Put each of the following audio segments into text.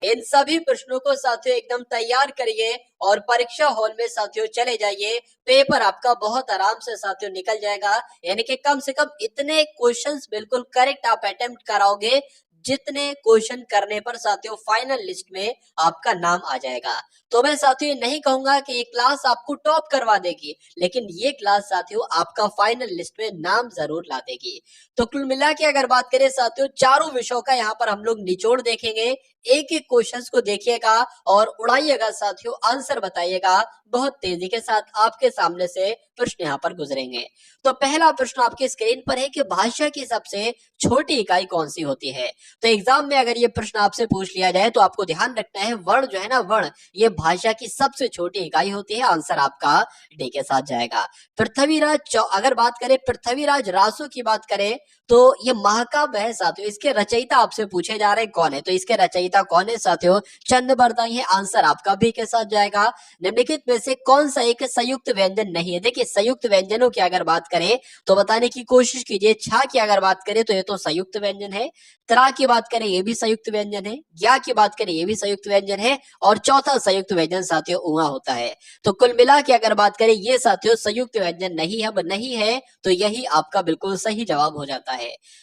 इन सभी प्रश्नों को साथियों एकदम तैयार करिए और परीक्षा हॉल में साथियों चले जाइए। पेपर आपका बहुत आराम से साथियों निकल जाएगा, यानी कि कम से कम इतने क्वेश्चंस बिल्कुल करेक्ट आप अटेम्प्ट कराओगे जितने क्वेश्चन करने पर साथियों फाइनल लिस्ट में आपका नाम आ जाएगा। तो मैं साथियों ये नहीं कहूंगा कि ये क्लास आपको टॉप करवा देगी, लेकिन ये क्लास साथियों आपका फाइनल लिस्ट में नाम जरूर ला देगी। तो कुल मिला के अगर बात करें साथियों, चारों विषयों का यहाँ पर हम लोग निचोड़ देखेंगे। एक एक क्वेश्चंस को देखिएगा और उड़ाइएगा साथियों, आंसर बताइएगा। बहुत तेजी के साथ आपके सामने से प्रश्न यहाँ पर गुजरेंगे। तो पहला प्रश्न आपके स्क्रीन पर है कि भाषा की सबसे छोटी इकाई कौन सी होती है। तो एग्जाम में अगर ये प्रश्न आपसे पूछ लिया जाए तो आपको ध्यान रखना है, वर्ण जो है ना, वर्ण ये भाषा की सबसे छोटी इकाई होती है। आंसर आपका डी के साथ जाएगा। पृथ्वीराज अगर बात करें पृथ्वीराज रासो की बात करें तो ये महाकाव्य है साथियों, इसके रचयिता आपसे पूछे जा रहे हैं कौन है, तो इसके रचयिता कौन है साथियों, चंद बरदाई है। आंसर आपका बी के साथ जाएगा। निम्नलिखित में से कौन सा एक संयुक्त व्यंजन नहीं है। देखिए संयुक्त व्यंजनों की अगर बात करें तो बताने की कोशिश कीजिए। छा की अगर बात करें तो ये तो संयुक्त व्यंजन है, त्रा की बात करें ये भी संयुक्त व्यंजन है, ज्ञा की बात करें ये भी संयुक्त व्यंजन है, और चौथा संयुक्त व्यंजन साथियों उआ होता है। तो कुल मिला के अगर बात करें ये साथियों संयुक्त व्यंजन नहीं है, नहीं है तो यही आपका बिल्कुल सही जवाब हो जाता है।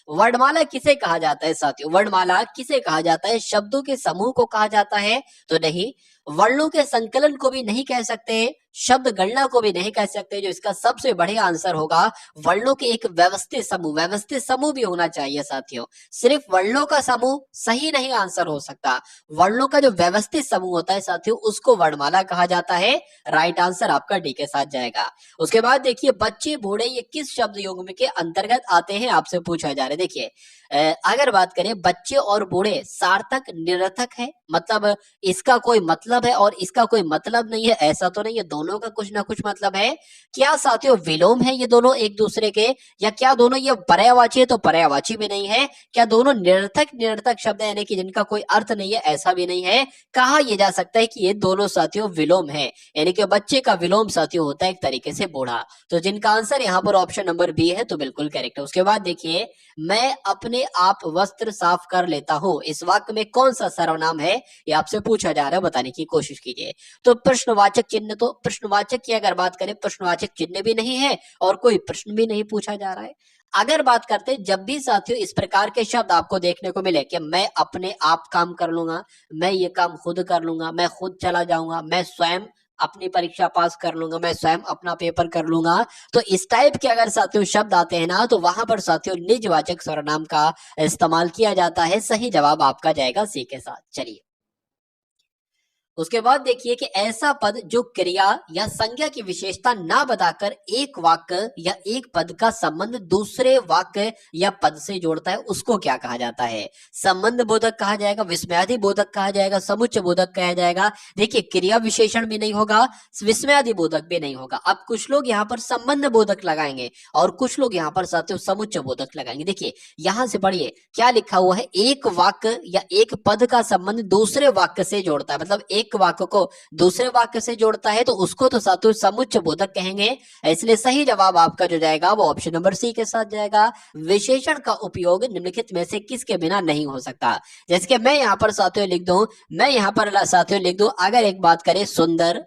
वर्णमाला किसे कहा जाता है साथियों, वर्णमाला किसे कहा जाता है, शब्दों के समूह को कहा जाता है तो नहीं, वर्णों के संकलन को भी नहीं कह सकते, शब्द गणना को भी नहीं कह सकते। जो इसका सबसे बढ़िया आंसर होगा वर्णों के एक व्यवस्थित समूह भी होना चाहिए साथियों। सिर्फ वर्णों का समूह सही नहीं आंसर हो सकता, वर्णों का जो व्यवस्थित समूह होता है साथियों उसको वर्णमाला कहा जाता है। राइट आंसर आपका डी के साथ जाएगा। उसके बाद देखिए बच्चे बूढ़े ये किस शब्द युग्म के अंतर्गत आते हैं, आपसे पूछा जा रहा है। देखिए अगर बात करें बच्चे और बूढ़े सार्थक निरर्थक है, मतलब इसका कोई मतलब है और इसका कोई मतलब नहीं है, ऐसा तो नहीं है, दोनों का कुछ ना कुछ मतलब है। क्या साथियों विलोम है ये दोनों एक दूसरे के, या क्या दोनों ये पर्यायवाची है, तो पर्यायवाची भी नहीं है। क्या दोनों निरर्थक शब्द है, यानी कि जिनका कोई अर्थ नहीं है, ऐसा भी नहीं है। कहा यह जा सकता है कि ये दोनों साथियों विलोम है, यानी कि बच्चे का विलोम साथियों होता है एक तरीके से बूढ़ा। तो जिनका आंसर यहाँ पर ऑप्शन नंबर बी है तो बिल्कुल करेक्ट है। उसके बाद देखिए मैं अपने आप वस्त्र साफ कर लेता हूं, इस वाक्य में कौन सा सर्वनाम है, ये आपसे पूछा जा रहा है, बताने की कोशिश कीजिए। तो प्रश्नवाचक चिन्ह, तो प्रश्नवाचक की अगर बात करें प्रश्नवाचक चिन्ह भी नहीं है और कोई प्रश्न भी नहीं पूछा जा रहा है। अगर बात करते हैं जब भी साथियों इस प्रकार के शब्द आपको देखने को मिले कि मैं अपने आप काम कर लूंगा, मैं ये काम खुद कर लूंगा, मैं खुद चला जाऊंगा, मैं स्वयं अपनी परीक्षा पास कर लूंगा, मैं स्वयं अपना पेपर कर लूंगा, तो इस टाइप के अगर साथियों शब्द आते हैं ना तो वहां पर साथियों निजवाचक सर्वनाम का इस्तेमाल किया जाता है। सही जवाब आपका जाएगा सी के साथ। चलिए उसके बाद देखिए कि ऐसा पद जो क्रिया या संज्ञा की विशेषता ना बताकर एक वाक्य या एक पद का संबंध दूसरे वाक्य या पद से जोड़ता है उसको क्या कहा जाता है। संबंध बोधक कहा जाएगा, विस्मयादि बोधक कहा जाएगा, समुच्चय बोधक कहा जाएगा। देखिए क्रिया विशेषण भी नहीं होगा, विस्मयादि बोधक भी नहीं होगा। अब कुछ लोग यहाँ पर संबंध बोधक लगाएंगे और कुछ लोग यहाँ पर साथियों समुच्चय बोधक लगाएंगे। देखिए यहां से पढ़िए क्या लिखा हुआ है, एक वाक्य या एक पद का संबंध दूसरे वाक्य से जोड़ता है, मतलब एक वाक्य को दूसरे वाक्य से जोड़ता है तो उसको तो साथियों समुच्चय बोधक कहेंगे। इसलिए सही जवाब आपका जो जाएगा वो ऑप्शन नंबर सी के साथ जाएगा। विशेषण का उपयोग निम्नलिखित में से किसके बिना नहीं हो सकता। जैसे कि मैं यहाँ पर साथियों लिख दूं, मैं यहाँ पर साथियों लिख दूं, अगर एक बात करें सुंदर,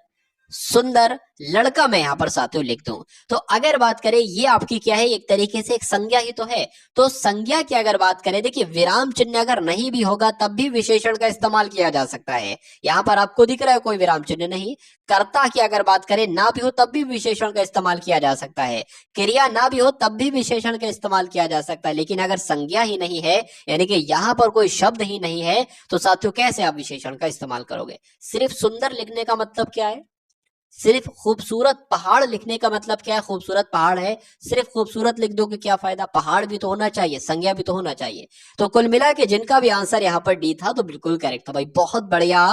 सुंदर लड़का मैं यहाँ पर साथियों लिख दूं, तो अगर बात करें ये आपकी क्या है, एक तरीके से एक संज्ञा ही तो है। तो संज्ञा की अगर बात करें, देखिए विराम चिन्ह अगर नहीं भी होगा तब भी विशेषण का इस्तेमाल किया जा सकता है। यहाँ पर आपको दिख रहा है कोई विराम चिन्ह नहीं। कर्ता की अगर बात करें ना भी हो तब भी विशेषण का इस्तेमाल किया जा सकता है। क्रिया ना भी हो तब भी विशेषण का इस्तेमाल किया जा सकता है। लेकिन अगर संज्ञा ही नहीं है, यानी कि यहाँ पर कोई शब्द ही नहीं है, तो साथियों कैसे आप विशेषण का इस्तेमाल करोगे। सिर्फ सुंदर लिखने का मतलब क्या है, सिर्फ खूबसूरत पहाड़ लिखने का मतलब क्या है, खूबसूरत पहाड़ है, सिर्फ खूबसूरत लिख दो कि क्या फायदा, पहाड़ भी तो होना चाहिए, संज्ञा भी तो होना चाहिए। तो कुल मिला के जिनका भी आंसर यहाँ पर डी था तो बिल्कुल करेक्ट था भाई, बहुत बढ़िया,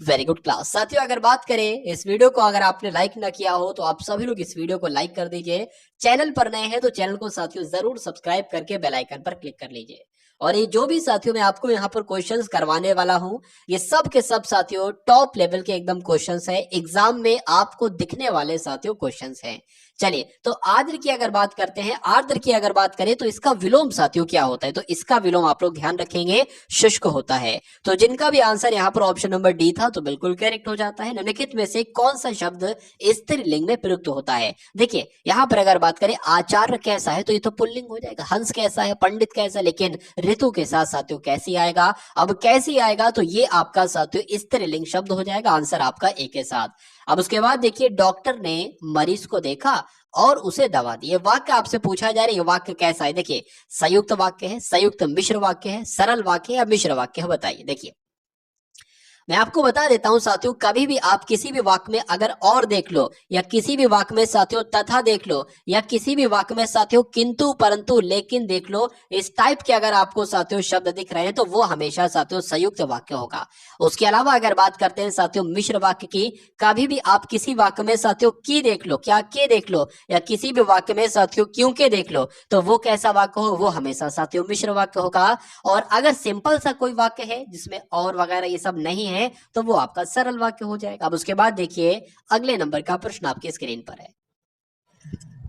वेरी गुड क्लास। साथियों अगर बात करें इस वीडियो को अगर आपने लाइक ना किया हो तो आप सभी लोग इस वीडियो को लाइक कर दीजिए। चैनल पर नए हैं तो चैनल को साथियों जरूर सब्सक्राइब करके बेल आइकन पर क्लिक कर लीजिए। और ये जो भी साथियों मैं आपको यहाँ पर क्वेश्चंस करवाने वाला हूँ ये सब के सब साथियों टॉप लेवल के एकदम क्वेश्चंस है, एग्जाम में आपको दिखने वाले साथियों क्वेश्चंस हैं। चलिए, तो आर्द्र की अगर बात करते हैं, आर्द्र की अगर बात करें तो इसका विलोम साथियों क्या होता है, तो इसका विलोम आप लोग ध्यान रखेंगे शुष्क होता है। तो जिनका भी आंसर यहाँ पर ऑप्शन नंबर डी था तो बिल्कुल करेक्ट हो जाता है। निम्नलिखित में से कौन सा शब्द स्त्रीलिंग में प्रयुक्त होता है? देखिए यहाँ पर अगर बात करें आचार्य कैसा है तो ये तो पुल्लिंग हो जाएगा, हंस कैसा है, पंडित कैसा है, लेकिन ऋतु के साथ साथियों कैसी आएगा? अब कैसी आएगा तो ये आपका साथियों स्त्रीलिंग शब्द हो जाएगा, आंसर आपका ए के साथ। अब उसके बाद देखिए डॉक्टर ने मरीज को देखा और उसे दवा दी। ये वाक्य आपसे पूछा जा रहा है, ये वाक्य कैसा है? देखिए संयुक्त वाक्य है, संयुक्त मिश्र वाक्य है, सरल वाक्य है या मिश्र वाक्य है, बताइए। देखिए मैं आपको बता देता हूं साथियों, कभी भी आप किसी भी वाक्य में अगर और देख लो या किसी भी वाक्य में साथियों तथा देख लो या किसी भी वाक्य में साथियों किंतु परंतु लेकिन देख लो, इस टाइप के अगर आपको साथियों शब्द दिख रहे हैं तो वो हमेशा साथियों संयुक्त वाक्य होगा। उसके अलावा अगर बात करते हैं साथियों मिश्र वाक्य की, कभी भी आप किसी वाक्य में साथियों की देख लो, क्या के देख लो, या किसी भी वाक्य में साथियों क्योंकि देख लो, तो वो कैसा वाक्य हो? वो हमेशा साथियों मिश्र वाक्य होगा। और अगर सिंपल सा कोई वाक्य है जिसमें और वगैरह ये सब नहीं है तो वो आपका सरल वाक्य हो जाएगा। अब उसके बाद देखिए अगले नंबर का प्रश्न आपकी स्क्रीन पर है।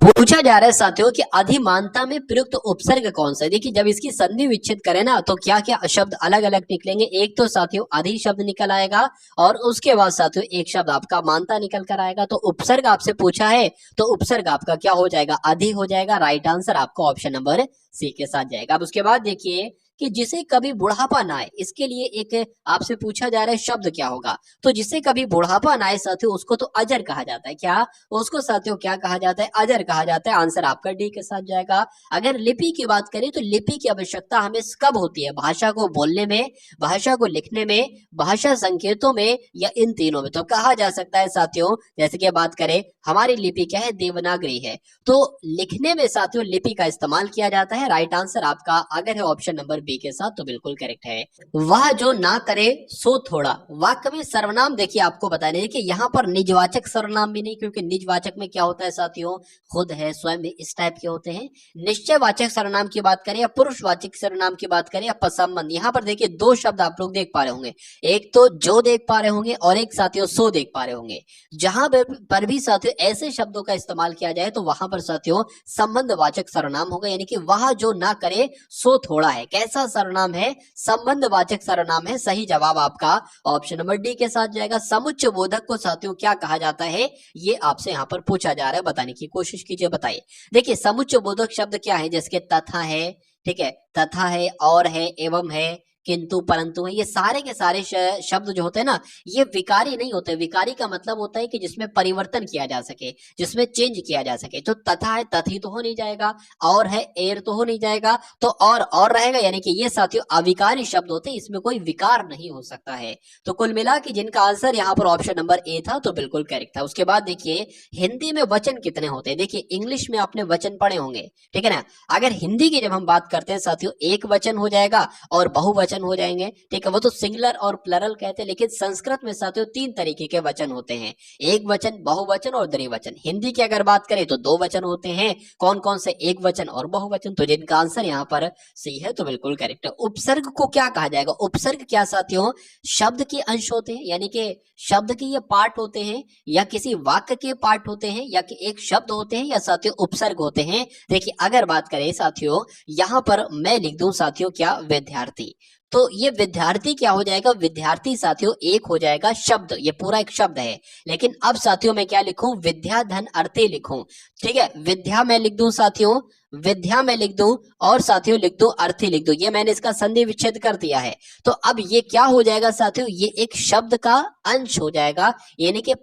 पूछा जा रहा है साथियों कि अधिमानता में प्रयुक्त उपसर्ग कौन सा है? देखिए जब इसकी संधि विच्छेद करें ना तो क्या क्या शब्द अलग अलग निकलेंगे। एक तो साथियों अधि शब्द निकल आएगा और उसके बाद साथियों एक शब्द आपका मानता निकल कर आएगा। तो उपसर्ग आपसे पूछा है तो उपसर्ग आपका क्या हो जाएगा? अधि हो जाएगा। राइट आंसर आपका ऑप्शन नंबर सी के साथ जाएगा। अब उसके बाद देखिए कि जिसे कभी बुढ़ापा ना आए, इसके लिए एक आपसे पूछा जा रहा है शब्द क्या होगा? तो जिसे कभी बुढ़ापा ना आए साथियों उसको तो अजर कहा जाता है। क्या उसको साथियों क्या कहा जाता है? अजर कहा जाता है। आंसर आपका डी के साथ जाएगा। अगर लिपि की बात करें तो लिपि की आवश्यकता हमें कब होती है? भाषा को बोलने में, भाषा को लिखने में, भाषा संकेतों में, या इन तीनों में। तो कहा जा सकता है साथियों, जैसे कि बात करें हमारी लिपि क्या है? देवनागरी है, तो लिखने में साथियों लिपि का इस्तेमाल किया जाता है। राइट आंसर आपका अगर है ऑप्शन नंबर बी के साथ तो बिल्कुल करेक्ट है। वह जो ना करे सो थोड़ा, वाक्य में सर्वनाम देखिए आपको बताने देखिए यहाँ पर निजवाचक सर्वनाम भी नहीं, क्योंकि निजवाचक में क्या होता है साथियों? खुद है, स्वयं, इस टाइप के होते हैं। निश्चयवाचक सर्वनाम की बात करें या पुरुषवाचक सर्वनाम की बात करें या पसंबंध, यहाँ पर देखिए दो शब्द आप लोग देख पा रहे होंगे, एक तो जो देख पा रहे होंगे और एक साथियों सो देख पा रहे होंगे। जहां पर भी साथियों ऐसे शब्दों का इस्तेमाल किया जाए तो वहां पर साथियों संबंधवाचक सर्वनाम होगा, यानी कि वह जो ना करे सो थोड़ा है। कैसा सर्वनाम है? संबंधवाचक सर्वनाम है। सही जवाब आपका ऑप्शन नंबर डी के साथ जाएगा। समुच्चय बोधक को साथियों क्या कहा जाता है? ये आपसे यहाँ पर पूछा जा रहा है, बताने की कोशिश कीजिए, बताइए। देखिए समुच्चय बोधक शब्द क्या है? जैसे तथा है, ठीक है, तथा है, और है, एवं है, किंतु परंतु है, ये सारे के सारे शब्द जो होते हैं ना ये विकारी नहीं होते। विकारी का मतलब होता है कि जिसमें परिवर्तन किया जा सके, जिसमें चेंज किया जा सके। तो तथा है, तथी तो हो नहीं जाएगा, और है, एर तो हो नहीं जाएगा, तो और रहेगा, यानी कि ये साथियों अविकारी शब्द होते हैं, इसमें कोई विकार नहीं हो सकता है। तो कुल मिला के जिनका आंसर यहाँ पर ऑप्शन नंबर ए था तो बिल्कुल करेक्ट था। उसके बाद देखिए हिंदी में वचन कितने होते हैं? देखिए इंग्लिश में आपने वचन पढ़े होंगे, ठीक है ना। अगर हिंदी की जब हम बात करते हैं साथियों एक वचन हो जाएगा और बहुवचन हो जाएंगे, ठीक है, वो तो सिंगुलर और प्लरल कहते हैं। लेकिन संस्कृत में साथियों तीन तरीके के वचन होते हैं, एक वचन, बहुवचन और द्विवचन। हिंदी की अगर बात करें तो दो वचन होते हैं। कौन कौन से? एक वचन और बहुवचन। तो जिनका आंसर यहाँ पर सही है तो बिल्कुल करेक्ट है। उपसर्ग को क्या कहा जाएगा? उपसर्ग क्या साथियों? शब्द के अंश होते हैं, यानी कि शब्द के ये पार्ट होते हैं, या किसी वाक्य के पार्ट होते हैं, या कि एक शब्द होते हैं, या साथियों उपसर्ग होते हैं। देखिए अगर बात करें साथियों यहाँ पर मैं लिख दूं साथियों क्या? विद्यार्थी। तो ये विद्यार्थी क्या हो जाएगा? विद्यार्थी साथियों एक हो जाएगा शब्द, ये पूरा एक शब्द है। लेकिन अब साथियों मैं क्या लिखूं? विद्या धन अर्थे लिखूं, ठीक है। विद्या मैं लिख दूं साथियों, विद्या में लिख दूं, और साथियों लिख दूं अर्थी लिख दूं। ये मैंने इसका संधि विच्छेद कर दिया है। तो अब ये क्या हो जाएगा साथियों? ये एक शब्द का अंश हो जाएगा, यानी कि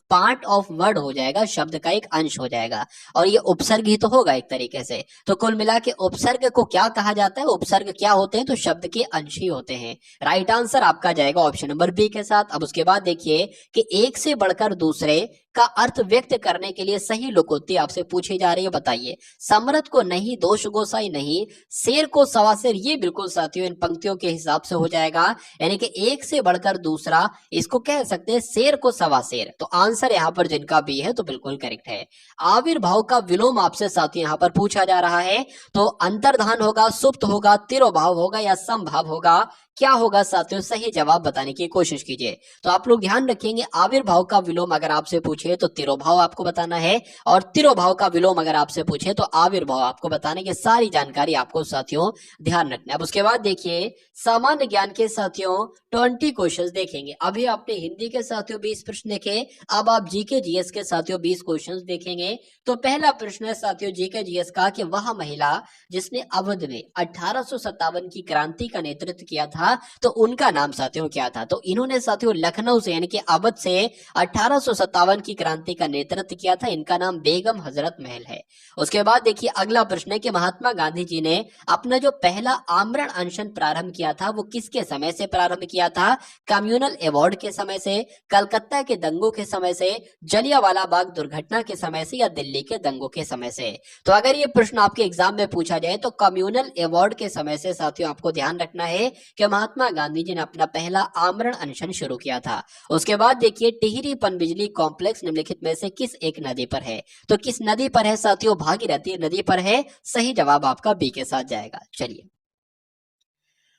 पार्ट ऑफ वर्ड हो जाएगा, शब्द का एक अंश हो जाएगा। और ये उपसर्ग ही तो होगा एक तरीके से। तो कुल मिला के उपसर्ग को क्या कहा जाता है? उपसर्ग क्या होते हैं? तो शब्द के अंश ही होते हैं। राइट आंसर आपका जाएगा ऑप्शन नंबर बी के साथ। अब उसके बाद देखिए कि एक से बढ़कर दूसरे का अर्थ व्यक्त करने के लिए सही लोकोक्ति आपसे पूछी जा रही है, बताइए। समर्थ को नहीं, दोष गोसाई नहीं, शेर को सवा शेर, ये बिल्कुल साथियों इन पंक्तियों के हिसाब से हो जाएगा, यानी कि एक से बढ़कर दूसरा, इसको कह सकते हैं शेर को सवा शेर। तो आंसर यहाँ पर जिनका बी है तो बिल्कुल करेक्ट है। आविर्भाव का विलोम आपसे साथियों यहाँ पर पूछा जा रहा है, तो अंतर्धान होगा, सुप्त होगा, तिरोभाव होगा, या समभाव होगा? क्या होगा साथियों, सही जवाब बताने की कोशिश कीजिए। तो आप लोग ध्यान रखेंगे, आविर्भाव का विलोम अगर आपसे पूछे तो तिरोभाव आपको बताना है, और तिरोभाव का विलोम अगर आपसे पूछे तो आविर्भाव आपको बताने की सारी जानकारी आपको साथियों ध्यान रखना है। अब उसके बाद देखिए सामान्य ज्ञान के साथियों 20 क्वेश्चंस देखेंगे। अभी आपने हिंदी के साथियों 20 प्रश्न देखे, अब आप जीके जीएस के साथियों 20 क्वेश्चंस देखेंगे। तो पहला प्रश्न है साथियों जीके जीएस का कि वह महिला जिसने अवध में 1857 की क्रांति का नेतृत्व किया था, तो उनका नाम साथियों क्या था। तो इन्होंने साथियों लखनऊ से यानी कि अवध से 1857 की क्रांति का नेतृत्व किया था। इनका नाम बेगम हजरत महल है। उसके बाद देखिए अगला प्रश्न है कि महात्मा गांधी जी ने अपना जो पहला आमरण अनशन प्रारंभ किया था वो किसके समय से प्रारंभ किया था। कम्युनल अवार्ड के समय से, कलकत्ता के दंगों के समय से, जलियांवाला बाग दुर्घटना के समय से, या दिल्ली के दंगों के समय से। तो अगर ये प्रश्न आपके एग्जाम में पूछा जाए तो कम्युनल अवार्ड के समय से साथियों आपको ध्यान रखना है कि महात्मा गांधी जी ने अपना पहला आमरण अनशन शुरू किया था। उसके बाद देखिए टिहरी पनबिजली कॉम्प्लेक्स निम्नलिखित में से किस एक नदी पर है। तो किस नदी पर है साथियों, भागीरथी नदी पर है। सही जवाब आपका बी के साथ जाएगा। चलिए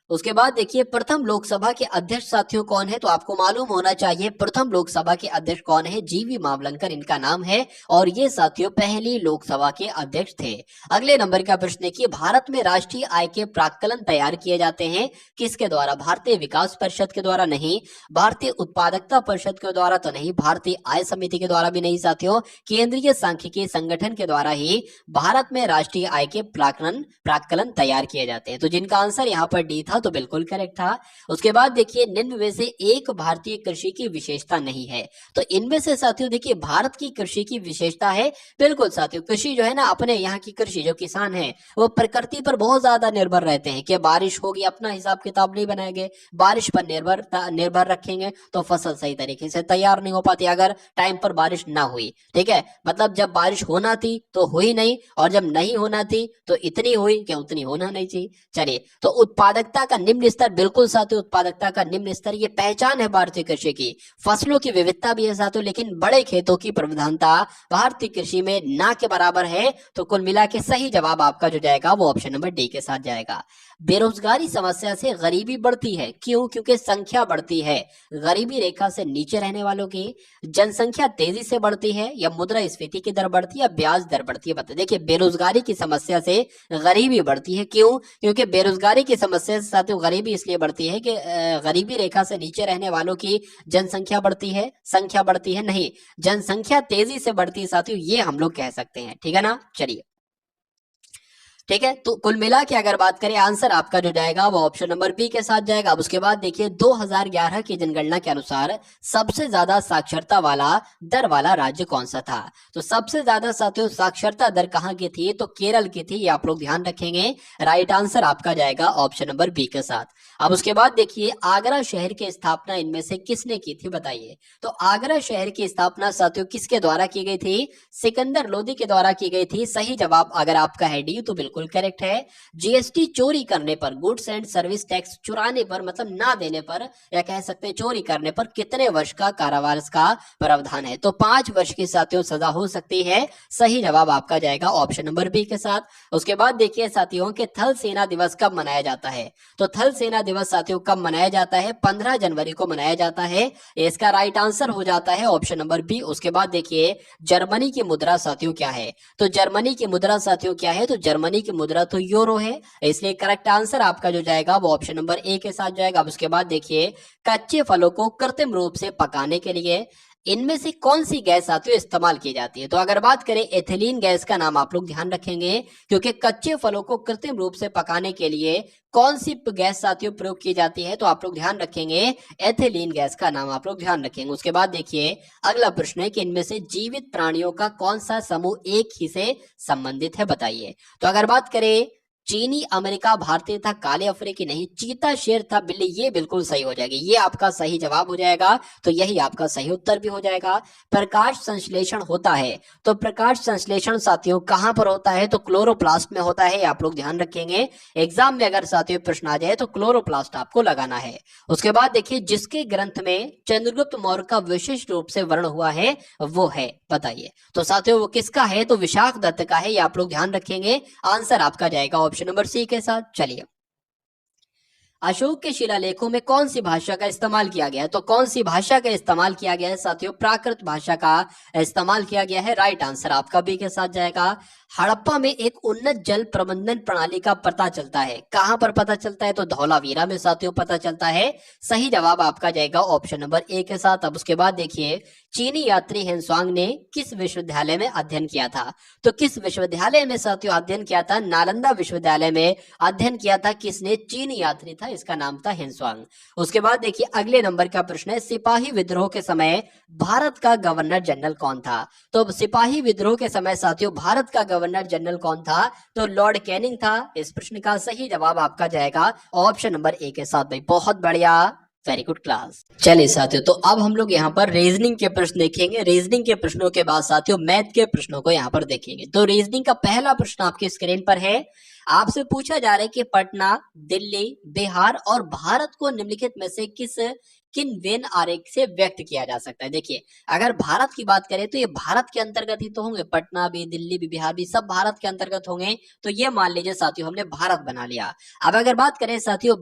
उसके बाद देखिए प्रथम लोकसभा के अध्यक्ष साथियों कौन है। तो आपको मालूम होना चाहिए प्रथम लोकसभा के अध्यक्ष कौन है, जीवी मावलंकर इनका नाम है, और ये साथियों पहली लोकसभा के अध्यक्ष थे। अगले नंबर का प्रश्न देखिए भारत में राष्ट्रीय आय के प्राक्कलन तैयार किए जाते हैं किसके द्वारा। भारतीय विकास परिषद के द्वारा नहीं, भारतीय उत्पादकता परिषद के द्वारा तो नहीं, भारतीय आय समिति के द्वारा भी नहीं साथियों, केंद्रीय सांख्यिकी संगठन के द्वारा ही भारत में राष्ट्रीय आय के प्राक्कलन तैयार किए जाते हैं। तो जिनका आंसर यहाँ पर डी था तो बिल्कुल करेक्ट था। उसके बाद देखिए निम्न में से एक भारतीय कृषि की विशेषता नहीं है। तो इनमें से साथियों देखिए भारत की कृषि की विशेषता है, बिल्कुल साथियों कृषि जो है ना, अपने यहाँ की कृषि जो किसान है वो प्रकृति पर बहुत ज्यादा निर्भर रहते हैं कि बारिश होगी, अपना हिसाब किताब नहीं बनाएंगे, बारिश पर निर्भर रखेंगे तो फसल सही तरीके से तैयार नहीं हो पाती अगर टाइम पर बारिश ना हुई। ठीक है, मतलब जब बारिश होना थी तो हुई नहीं, और जब नहीं होना थी तो इतनी हुई कि उतनी होना नहीं चाहिए। चलिए तो उत्पादकता का निम्न स्तर, बिल्कुल साथियों उत्पादकता का निम्न स्तर ये पहचान है भारतीय कृषि की। फसलों की विविधता भी है साथियों, लेकिन बड़े खेतों की प्रधानता भारतीय कृषि में ना के बराबर है। तो कुल मिला के सही जवाब आपका जो जाएगा वो ऑप्शन नंबर डी के साथ जाएगा। बेरोजगारी समस्या से गरीबी बढ़ती है, क्यों? क्योंकि संख्या बढ़ती है। गरीबी रेखा से नीचे रहने वालों की जनसंख्या तेजी से बढ़ती है, या मुद्रास्फीति की दर बढ़ती है, या ब्याज दर बढ़ती है। बताइए देखिए बेरोजगारी की समस्या से गरीबी बढ़ती है, क्यों? क्योंकि बेरोजगारी की समस्या से साथियों गरीबी इसलिए बढ़ती है कि गरीबी रेखा से नीचे रहने वालों की जनसंख्या बढ़ती है, संख्या बढ़ती है नहीं, जनसंख्या तेजी से बढ़ती है साथियों, ये हम लोग कह सकते हैं। ठीक है ना। चलिए ठीक है, तो कुल मिला के अगर बात करें आंसर आपका जो जाएगा वो ऑप्शन नंबर बी के साथ जाएगा। अब उसके बाद देखिए 2011 की जनगणना के अनुसार सबसे ज्यादा साक्षरता वाला दर वाला राज्य कौन सा था। तो सबसे ज्यादा साथियों साक्षरता दर कहाँ की थी, तो केरल की थी, ये आप लोग ध्यान रखेंगे। राइट आंसर आपका जाएगा ऑप्शन नंबर बी के साथ। अब उसके बाद देखिए आगरा शहर की स्थापना इनमें से किसने की थी, बताइए। तो आगरा शहर की स्थापना साथियों किसके द्वारा की गई थी, सिकंदर लोदी के द्वारा की गई थी। सही जवाब अगर आपका है डी तो बिल्कुल करेक्ट है। जीएसटी चोरी करने पर, गुड्स एंड सर्विस टैक्स चुराने पर मतलब ना देने पर, या कह सकते हैं चोरी करने पर कितने वर्ष का कारावास का प्रावधान है। तो 5 वर्ष की साथियों सजा हो सकती है। सही जवाब आपका जाएगा ऑप्शन नंबर बी के साथ। उसके बाद देखिए साथियों के थल सेना दिवस कब मनाया जाता है। तो थल सेना दिवस साथियों कब मनाया जाता है, 15 जनवरी को मनाया जाता है। इसका राइट आंसर हो जाता है ऑप्शन नंबर बी। उसके बाद देखिए जर्मनी की मुद्रा साथियों क्या है। तो जर्मनी की मुद्रा साथियों क्या है, तो जर्मनी की मुद्रा तो यूरो है, इसलिए करेक्ट आंसर आपका जो जाएगा वो ऑप्शन नंबर ए के साथ जाएगा। अब उसके बाद देखिए कच्चे फलों को कृत्रिम रूप से पकाने के लिए इनमें से कौन सी गैस साथियों इस्तेमाल की जाती है। तो अगर बात करें एथिलीन गैस का नाम आप लोग ध्यान रखेंगे, क्योंकि कच्चे फलों को कृत्रिम रूप से पकाने के लिए कौन सी गैस साथियों प्रयोग की जाती है, तो आप लोग ध्यान रखेंगे एथिलीन गैस का नाम आप लोग ध्यान रखेंगे। उसके बाद देखिए अगला प्रश्न है कि इनमें से जीवित प्राणियों का कौन सा समूह एक ही से संबंधित है, बताइए। तो अगर बात करें चीनी, अमेरिका, भारतीय था, काले अफ्रीकी नहीं, चीता, शेर था, बिल्ली, ये बिल्कुल सही हो जाएगी, ये आपका सही जवाब हो जाएगा। तो यही आपका सही उत्तर भी हो जाएगा। प्रकाश संश्लेषण होता है, तो प्रकाश संश्लेषण साथियों कहां पर होता है, तो क्लोरोप्लास्ट में होता है, आप लोग ध्यान रखेंगे। एग्जाम में अगर साथियों प्रश्न आ जाए तो क्लोरोप्लास्ट आपको लगाना है। उसके बाद देखिए जिसके ग्रंथ में चंद्रगुप्त मौर्य का विशिष्ट रूप से वर्ण हुआ है वो है, बताइए। तो साथियों वो किसका है, तो विशाख दत्त का है, ये आप लोग ध्यान रखेंगे। आंसर आपका जाएगा ऑप्शन नंबर सी के साथ। चलिए अशोक के शिलालेखों में कौन सी भाषा का इस्तेमाल किया गया है? तो कौन सी भाषा का इस्तेमाल किया गया है साथियों? प्राकृत भाषा का इस्तेमाल किया गया है। राइट आंसर आपका बी के साथ जाएगा। हड़प्पा में एक उन्नत जल प्रबंधन प्रणाली का पता चलता है, कहां पर पता चलता है? तो धौलावीरा में साथियों पता चलता है। सही जवाब आपका जाएगा ऑप्शन नंबर ए के साथ। अब उसके बाद देखिए, चीनी यात्री हेनसुआंग ने किस विश्वविद्यालय में अध्ययन किया था? तो किस विश्वविद्यालय में साथियों अध्ययन किया था? नालंदा विश्वविद्यालय में अध्ययन किया था। किसने? चीनी यात्री था, इसका नाम था हेनसुआंग। उसके बाद देखिए अगले नंबर का प्रश्न है, सिपाही विद्रोह के समय भारत का गवर्नर जनरल कौन था? तो सिपाही विद्रोह के समय साथियों भारत का गवर्नर जनरल कौन था? तो लॉर्ड कैनिंग था। इस प्रश्न का सही जवाब आपका जाएगा ऑप्शन नंबर ए के साथ। भाई बहुत बढ़िया, वेरी गुड क्लास। चलिए साथियों, तो अब हम लोग यहाँ पर रीजनिंग के प्रश्न देखेंगे। रीजनिंग के प्रश्नों के बाद साथियों मैथ के प्रश्नों को यहाँ पर देखेंगे। तो रीजनिंग का पहला प्रश्न आपकी स्क्रीन पर है। आपसे पूछा जा रहा है कि पटना, दिल्ली, बिहार और भारत को निम्नलिखित में से किन वेन आरेख से व्यक्त किया जा सकता है? देखिए, अगर भारत की बात करें तो ये भारत के अंतर्गत ही तो होंगे। पटना भी, दिल्ली भी, बिहार भी, सब भारत के अंतर्गत होंगे। तो ये मान लीजिए साथियों हमने भारत बना लिया। अब अगर बात करें साथियों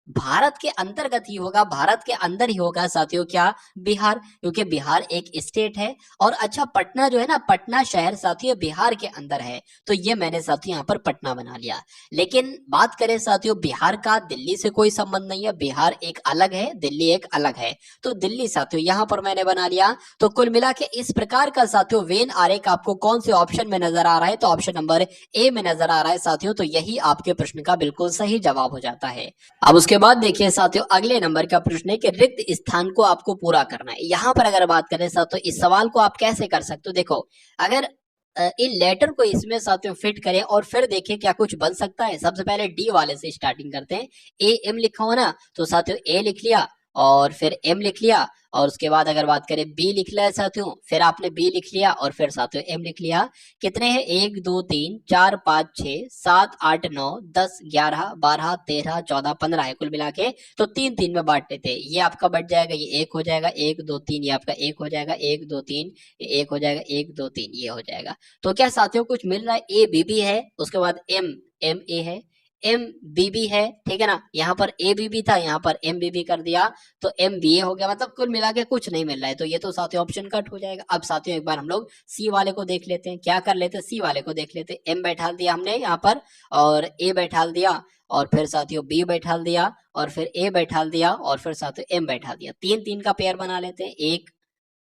भारत के अंतर्गत ही होगा, भारत के अंदर ही होगा साथियों क्या? बिहार, क्योंकि बिहार एक स्टेट है। और अच्छा, पटना जो है ना, पटना शहर साथियों बिहार के अंदर है। तो ये मैंने साथियों यहाँ पर पटना बना लिया। लेकिन बात करें साथियों बिहार का, दिल्ली से कोई संबंध नहीं है। बिहार एक अलग है, दिल्ली एक अलग है। तो दिल्ली साथियों यहाँ पर मैंने बना लिया। तो कुल मिला के इस प्रकार का साथियों वेन आरेख आपको कौन से ऑप्शन में नजर आ रहा है? तो ऑप्शन नंबर ए में नजर आ रहा है साथियों। तो यही आपके प्रश्न का बिल्कुल सही जवाब हो जाता है। अब उसके बाद देखिए साथियों अगले नंबर का प्रश्न है कि रिक्त स्थान को आपको पूरा करना है। यहां पर अगर बात करें साथियों इस सवाल को आप कैसे कर सकते हो? देखो, अगर इन लेटर को इसमें साथियों फिट करें और फिर देखें क्या कुछ बन सकता है। सबसे पहले डी वाले से स्टार्टिंग करते हैं। ए एम लिखा हो ना, तो साथियों ए लिख लिया और फिर एम लिख लिया। और उसके बाद अगर बात करें बी लिख लिया साथियों, फिर आपने बी लिख लिया और फिर साथियों एम लिख लिया। कितने हैं? 1 2 3 4 5 6 7 8 9 10 11 12 13 14 15 है कुल मिला के। तो 3 3 में बांट लेते हैं। ये आपका बच जाएगा, ये 1 हो जाएगा, 1 2 3 ये आपका 1 हो जाएगा, 1 2 3 ये 1 हो जाएगा, 1 2 3 ये हो जाएगा। तो क्या साथियों कुछ मिल रहा है? ए बी बी है, उसके बाद एम एम ए है, एम बी बी है, ठीक है ना। यहाँ पर ए बी बी था, यहाँ पर एम बी बी कर दिया तो एम बी ए हो गया। मतलब कुल मिला के कुछ नहीं मिल रहा है। तो ये तो साथियों ऑप्शन कट हो जाएगा। अब साथियों एक बार हम लोग सी वाले को देख लेते हैं। क्या कर लेते हैं? सी वाले को देख लेते हैं। एम बैठा दिया हमने यहाँ पर और ए बैठा दिया और फिर साथियों बी बैठा दिया और फिर ए बैठा दिया और फिर साथियों एम बैठा दिया। 3 3 का पेयर बना लेते हैं। 1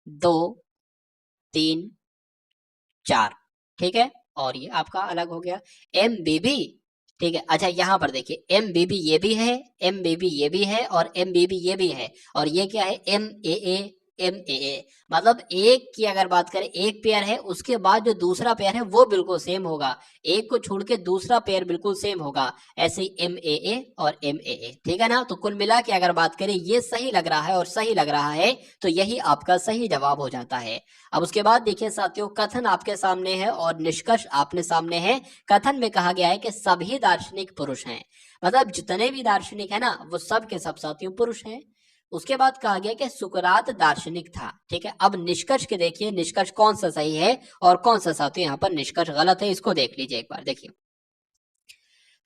2 3 4, ठीक है। और ये आपका अलग हो गया एम बी बी, ठीक है। अच्छा यहाँ पर देखिए एम बी बी ये भी है, एम बी बी ये भी है और एम बी बी ये भी है। और ये क्या है? M A M A. मतलब एक की अगर बात करें एक पेयर है, उसके बाद जो दूसरा पेयर है वो बिल्कुल सेम होगा। एक को छोड़ के दूसरा पेयर बिल्कुल सेम होगा। ऐसे ही एम ए और एम ए, ठीक है ना। तो कुल मिला के अगर बात करें ये सही लग रहा है और सही लग रहा है तो यही आपका सही जवाब हो जाता है। अब उसके बाद देखिए साथियों कथन आपके सामने है और निष्कर्ष आपने सामने है। कथन में कहा गया है कि सभी दार्शनिक पुरुष हैं। मतलब जितने भी दार्शनिक है ना वो सब के सब साथियों पुरुष हैं। उसके बाद कहा गया कि सुकरात दार्शनिक था, ठीक है। अब निष्कर्ष के देखिए निष्कर्ष कौन सा सही है और कौन सा साथियों यहाँ पर निष्कर्ष गलत है, इसको देख लीजिए एक बार। देखिए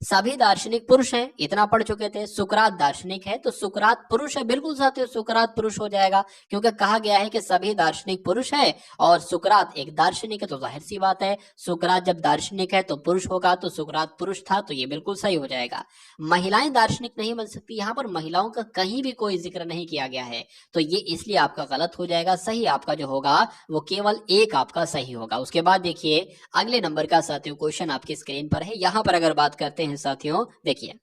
सभी दार्शनिक पुरुष हैं, इतना पढ़ चुके थे। सुकरात दार्शनिक है तो सुकरात पुरुष है, बिल्कुल साथियों सुकरात पुरुष हो जाएगा क्योंकि कहा गया है कि सभी दार्शनिक पुरुष है और सुकरात एक दार्शनिक है। तो जाहिर सी बात है सुकरात जब दार्शनिक है तो पुरुष होगा, तो सुकरात पुरुष था, तो ये बिल्कुल सही हो जाएगा। महिलाएं दार्शनिक नहीं बन सकती, यहाँ पर महिलाओं का कहीं भी कोई जिक्र नहीं किया गया है, तो ये इसलिए आपका गलत हो जाएगा। सही आपका जो होगा वो केवल एक आपका सही होगा। उसके बाद देखिए अगले नंबर का साथियों क्वेश्चन आपकी स्क्रीन पर है। यहाँ पर अगर बात करते हैं साथियों, देखिए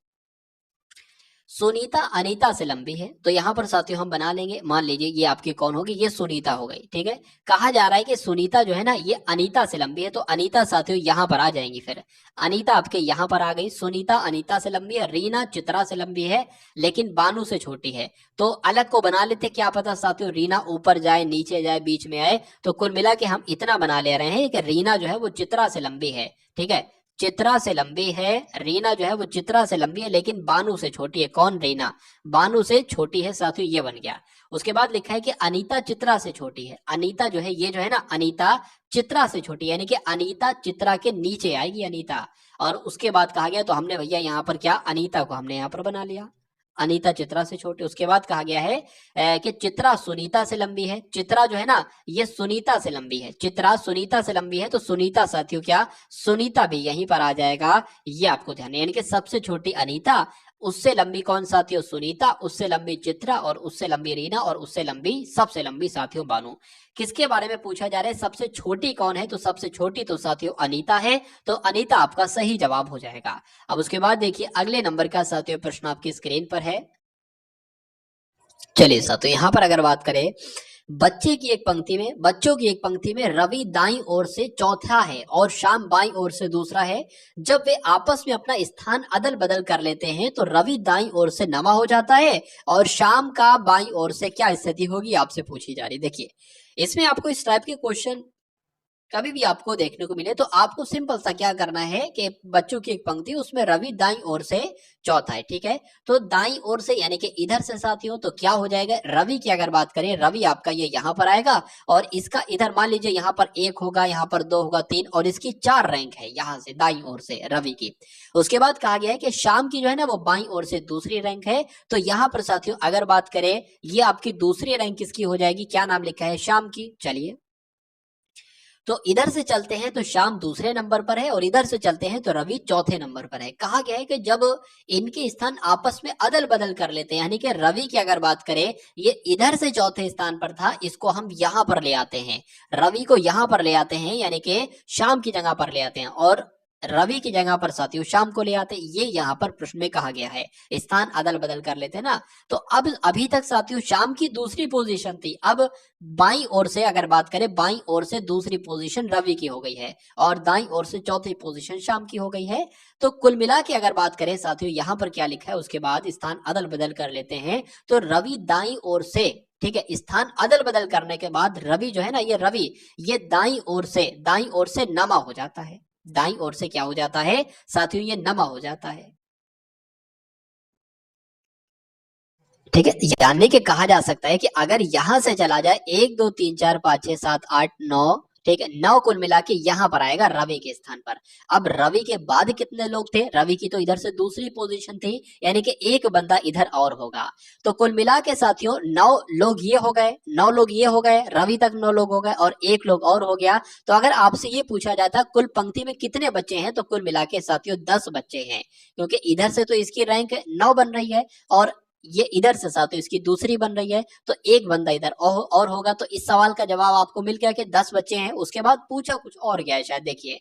सुनीता अनीता से लंबी है, तो यहाँ पर साथियों हम बना लेंगे। मान लीजिए ये आपकी कौन होगी? ये सुनीता हो गई, ठीक है। कहा जा रहा है कि सुनीता जो है ना ये अनीता से लंबी है, तो अनीता साथियों यहाँ पर आ जाएंगी। फिर अनीता आपके यहाँ पर आ गई। सुनीता अनीता से लंबी है, रीना चित्रा से लंबी है लेकिन बानू से छोटी है। तो अलग को बना लेते, क्या पता साथियों रीना ऊपर जाए, नीचे जाए, बीच में आए। तो कुल मिला के हम इतना बना ले रहे हैं कि रीना जो है वो चित्रा से लंबी है, ठीक है। चित्रा से लंबी है, रीना जो है वो चित्रा से लंबी है लेकिन बानू से छोटी है। कौन? रीना बानू से छोटी है साथियों, ये बन गया। उसके बाद लिखा है कि अनीता चित्रा से छोटी है। अनीता जो है ये जो है ना अनीता चित्रा से छोटी है, यानी कि अनीता चित्रा के नीचे आएगी अनीता। और उसके बाद कहा गया तो हमने भैया यहाँ पर क्या अनीता को हमने यहाँ पर बना लिया। अनीता चित्रा से छोटी। उसके बाद कहा गया है कि चित्रा सुनीता से लंबी है। चित्रा जो है ना ये सुनीता से लंबी है, चित्रा सुनीता से लंबी है, तो सुनीता साथियों क्या, सुनीता भी यहीं पर आ जाएगा, ये आपको ध्यान है। यानी कि सबसे छोटी अनीता, उससे लंबी कौन साथियों, सुनीता, उससे लंबी चित्रा, और उससे लंबी रीना, और उससे लंबी, सबसे लंबी साथियों बानू। किसके बारे में पूछा जा रहा है, सबसे छोटी कौन है, तो सबसे छोटी तो साथियों अनीता है, तो अनीता आपका सही जवाब हो जाएगा। अब उसके बाद देखिए अगले नंबर का साथियों प्रश्न आपकी स्क्रीन पर है। चलिए साथियों यहां पर अगर बात करें, बच्चों की एक पंक्ति में रवि दाईं ओर से चौथा है और श्याम बाईं ओर से दूसरा है। जब वे आपस में अपना स्थान अदल बदल कर लेते हैं तो रवि दाईं ओर से नवा हो जाता है और श्याम का बाईं ओर से क्या स्थिति होगी, आपसे पूछी जा रही। देखिए इसमें आपको इस टाइप के क्वेश्चन कभी भी आपको देखने को मिले तो आपको सिंपल सा क्या करना है कि बच्चों की एक पंक्ति, उसमें रवि दाईं ओर से चौथा है, ठीक है, तो दाईं ओर से यानी कि इधर से साथियों, तो क्या हो जाएगा, रवि की अगर बात करें, रवि आपका ये यहाँ पर आएगा और इसका इधर मान लीजिए यहाँ पर 1 होगा, यहाँ पर 2 होगा, 3, और इसकी 4 रैंक है यहाँ से दाईं ओर से रवि की। उसके बाद कहा गया है कि शाम की जो है ना वो बाईं ओर से दूसरी रैंक है, तो यहाँ पर साथियों अगर बात करें ये आपकी दूसरी रैंक किसकी हो जाएगी, क्या नाम लिखा है, शाम की। चलिए तो इधर से चलते हैं तो शाम दूसरे नंबर पर है और इधर से चलते हैं तो रवि चौथे नंबर पर है। कहा गया है कि जब इनके स्थान आपस में अदल बदल कर लेते हैं, यानी कि रवि की अगर बात करें ये इधर से चौथे स्थान पर था, इसको हम यहां पर ले आते हैं, रवि को यहां पर ले आते हैं, यानी कि शाम की जगह पर ले आते हैं, और रवि की जगह पर साथियों शाम को ले आते, ये यहाँ पर प्रश्न में कहा गया है, स्थान अदल बदल कर लेते हैं ना। तो अब अभी तक साथियों शाम की दूसरी पोजीशन थी, अब बाईं ओर से अगर बात करें, बाईं ओर से दूसरी पोजीशन रवि की हो गई है और दाईं ओर से चौथी पोजीशन शाम की हो गई है। तो कुल मिला के अगर बात करें साथियों यहाँ पर क्या लिखा है, उसके बाद स्थान अदल बदल कर लेते हैं, तो रवि दाईं ओर से, ठीक है, स्थान अदल बदल करने के बाद रवि जो है ना, ये रवि ये दाईं ओर से नमा हो जाता है, दाईं ओर से क्या हो जाता है साथियों, ये नमा हो जाता है, ठीक है। यानी कि कहा जा सकता है कि अगर यहां से चला जाए 1 2 3 4 5 6 7 8 9, ठीक है, 9 कुल मिला के यहां पर आएगा रवि के स्थान पर। अब रवि के बाद कितने लोग थे, रवि की तो इधर से दूसरी पोजीशन थी, यानी कि एक बंदा इधर और होगा, तो कुल मिला के साथियों 9 लोग ये हो गए, 9 लोग ये हो गए, रवि तक 9 लोग हो गए और एक लोग और हो गया। तो अगर आपसे ये पूछा जाता कुल पंक्ति में कितने बच्चे हैं, तो कुल मिला के साथियों 10 बच्चे हैं, क्योंकि इधर से तो इसकी रैंक 9 बन रही है और ये इधर से साथियों इसकी दूसरी बन रही है, तो एक बंदा इधर और होगा। तो इस सवाल का जवाब आपको मिल गया कि 10 बच्चे हैं। उसके बाद पूछा कुछ और गया है शायद, देखिए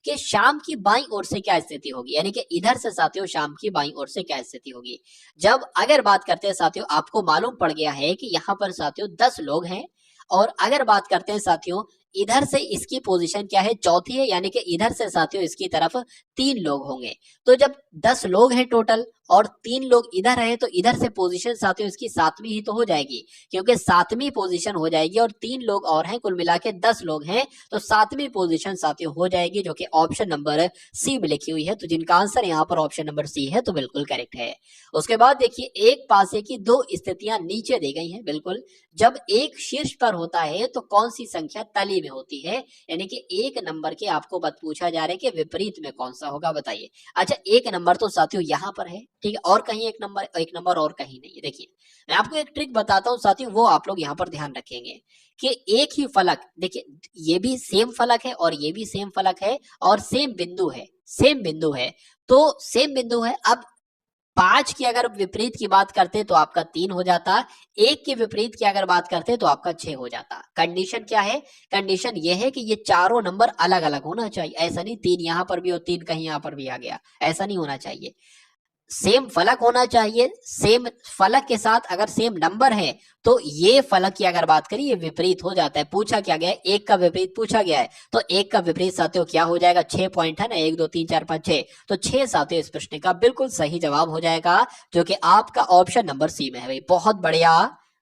कि शाम की बाईं ओर से क्या स्थिति होगी, यानी कि इधर से साथियों शाम की बाईं ओर से क्या स्थिति होगी। जब अगर बात करते हैं साथियों, आपको मालूम पड़ गया है कि यहाँ पर साथियों 10 लोग हैं, और अगर बात करते हैं साथियों इधर से इसकी पोजीशन क्या है, चौथी है, यानी कि इधर से साथियों इसकी तरफ 3 लोग होंगे। तो जब 10 लोग हैं टोटल और 3 लोग इधर है, तो इधर से पोजीशन साथियों इसकी 7वीं ही तो हो जाएगी, क्योंकि 7वीं पोजीशन हो जाएगी और 3 लोग और हैं, कुल मिला के 10 लोग हैं, तो 7वीं पोजीशन साथियों हो जाएगी, जो कि ऑप्शन नंबर सी में लिखी हुई है। तो जिनका आंसर यहाँ पर ऑप्शन नंबर सी है, तो बिल्कुल करेक्ट है। उसके बाद देखिए एक पासे की 2 स्थितियां नीचे दी गई हैं, बिल्कुल। जब एक शीर्ष पर होता है तो कौन सी संख्या तली में होती है, यानी कि 1 नंबर के आपको पूछा जा रहा है कि विपरीत में कौन सा होगा, बताइए। अच्छा 1 नंबर तो साथियों यहाँ पर है, ठीक है, और कहीं 1 नंबर और कहीं नहीं है। देखिए मैं आपको एक ट्रिक बताता हूँ साथियों, वो आप लोग यहाँ पर ध्यान रखेंगे कि एक ही फलक, देखिए ये भी सेम फलक है और ये भी सेम फलक है और सेम बिंदु है, सेम बिंदु है, तो सेम बिंदु है। अब 5 की अगर विपरीत की बात करते तो आपका 3 हो जाता, 1 के विपरीत की अगर बात करते तो आपका 6 हो जाता। कंडीशन क्या है, कंडीशन ये है कि ये चारों नंबर अलग अलग होना चाहिए, ऐसा नहीं 3 यहां पर भी और 3 कहीं यहां पर भी आ गया, ऐसा नहीं होना चाहिए। सेम फलक होना चाहिए, सेम फलक के साथ अगर सेम नंबर है तो ये फलक की अगर बात करें ये विपरीत हो जाता है। पूछा क्या गया है, 1 का विपरीत पूछा गया है, तो 1 का विपरीत साथियों क्या हो जाएगा, 6 पॉइंट है ना, 1 2 3 4 5 6, तो 6 साथियों इस प्रश्न का बिल्कुल सही जवाब हो जाएगा, जो कि आपका ऑप्शन नंबर सी में है भाई। बहुत बढ़िया,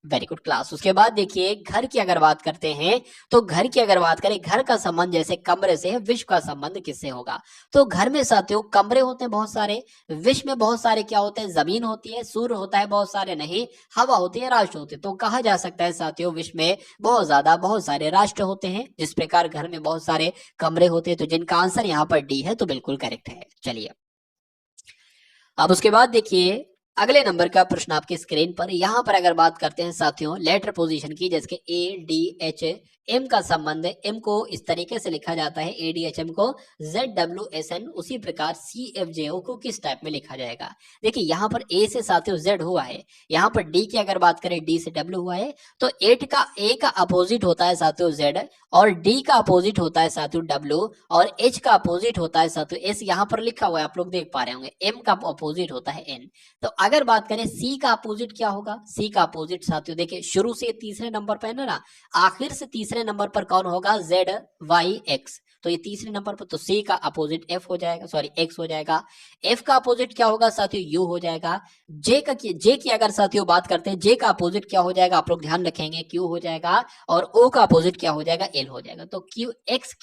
वेरी गुड क्लास। उसके बाद देखिए घर की अगर बात करते हैं, तो घर की अगर बात करें, घर का संबंध जैसे कमरे से है, विश्व का संबंध किससे होगा। तो घर में साथियों कमरे होते हैं बहुत सारे, विश्व में बहुत सारे क्या होते हैं, जमीन होती है, सूर्य होता है बहुत सारे, नहीं हवा होती है, राष्ट्र होते हैं। तो कहा जा सकता है साथियों विश्व में बहुत सारे राष्ट्र होते हैं, जिस प्रकार घर में बहुत सारे कमरे होते हैं। तो जिनका आंसर यहाँ पर डी है, तो बिल्कुल करेक्ट है। चलिए अब उसके बाद देखिए अगले नंबर का प्रश्न आपकी स्क्रीन पर, यहाँ पर अगर बात करते हैं साथियों लेटर पोजीशन की, जैसे ए डी एच एम का संबंध है, एम को इस तरीके से लिखा जाता है ए डी एच एम को जेड डब्ल्यू एस एन, उसी प्रकार सी एफ जे ओ को किस टाइप में लिखा जाएगा। देखिए यहाँ पर ए से साथियों जेड हुआ है, यहाँ पर डी की अगर बात करें डी से डब्ल्यू हुआ है, तो एट का ए का अपोजिट होता है साथियों जेड, और डी का अपोजिट होता है साथियों डब्ल्यू, और एच का अपोजिट होता है साथियों एस, यहाँ पर लिखा हुआ है आप लोग देख पा रहे होंगे, एम का अपोजिट होता है एन। तो अगर बात करें सी का अपोजिट क्या होगा, सी का अपोजिट साथियों देखिए शुरू से तीसरे नंबर पर है ना, आखिर से तीसरे नंबर पर कौन होगा, जेड वाई एक्स, तो ये तीसरे नंबर पर, तो सी का अपोजिट एफ हो जाएगा, सॉरी एक्स हो जाएगा। एफ का अपोजिट क्या होगा साथियों, यू हो जाएगा। जे की अगर साथियों बात करते हैं, जे का अपोजिट क्या हो जाएगा, आप लोग ध्यान रखेंगे, क्यू हो जाएगा, और ओ का अपोजिट क्या हो जाएगा, एल हो जाएगा। तो Q x